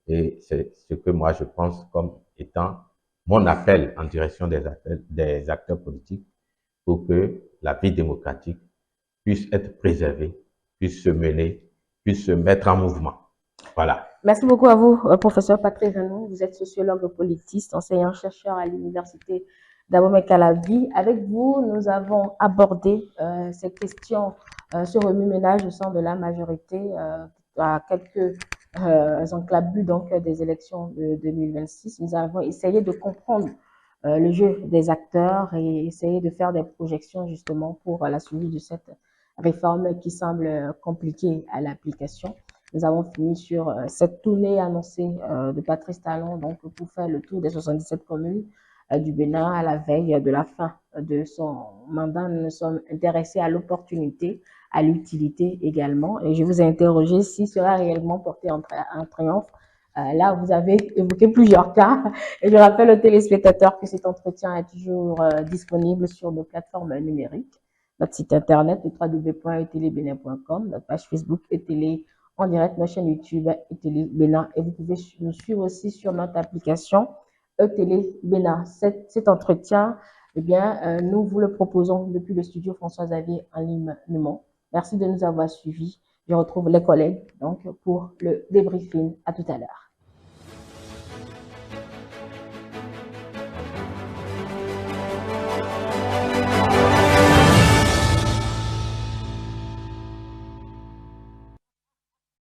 Et c'est ce que moi je pense comme étant mon appel en direction des acteurs politiques pour que la vie démocratique puisse être préservée, puisse se mener, puisse se mettre en mouvement. Voilà. Merci beaucoup à vous, professeur Patrick Ranou. Vous êtes sociologue politiste, enseignant-chercheur à l'université d'Abomey-Calavi. Avec vous, nous avons abordé ces questions, ce remue-ménage au sein de la majorité à quelques enclabus donc des élections de 2026. Nous avons essayé de comprendre le jeu des acteurs et essayer de faire des projections justement pour la suivi de cette réforme qui semble compliquée à l'application. Nous avons fini sur cette tournée annoncée de Patrice Talon donc pour faire le tour des 77 communes du Bénin à la veille de la fin de son mandat. Nous nous sommes intéressés à l'opportunité, à l'utilité également. Et je vous ai interrogé s'il sera réellement porté en triomphe. Là, vous avez évoqué plusieurs cas. Et je rappelle aux téléspectateurs que cet entretien est toujours disponible sur nos plateformes numériques. Notre site internet, www.etelebenin.com, notre page Facebook Etele en direct, notre chaîne YouTube Etele Bénin. Et vous pouvez nous suivre aussi sur notre application Etele Bénin. Cet entretien, eh bien, nous vous le proposons depuis le studio François-Xavier en Limemont. Merci de nous avoir suivis. Je retrouve les collègues donc pour le débriefing. À tout à l'heure.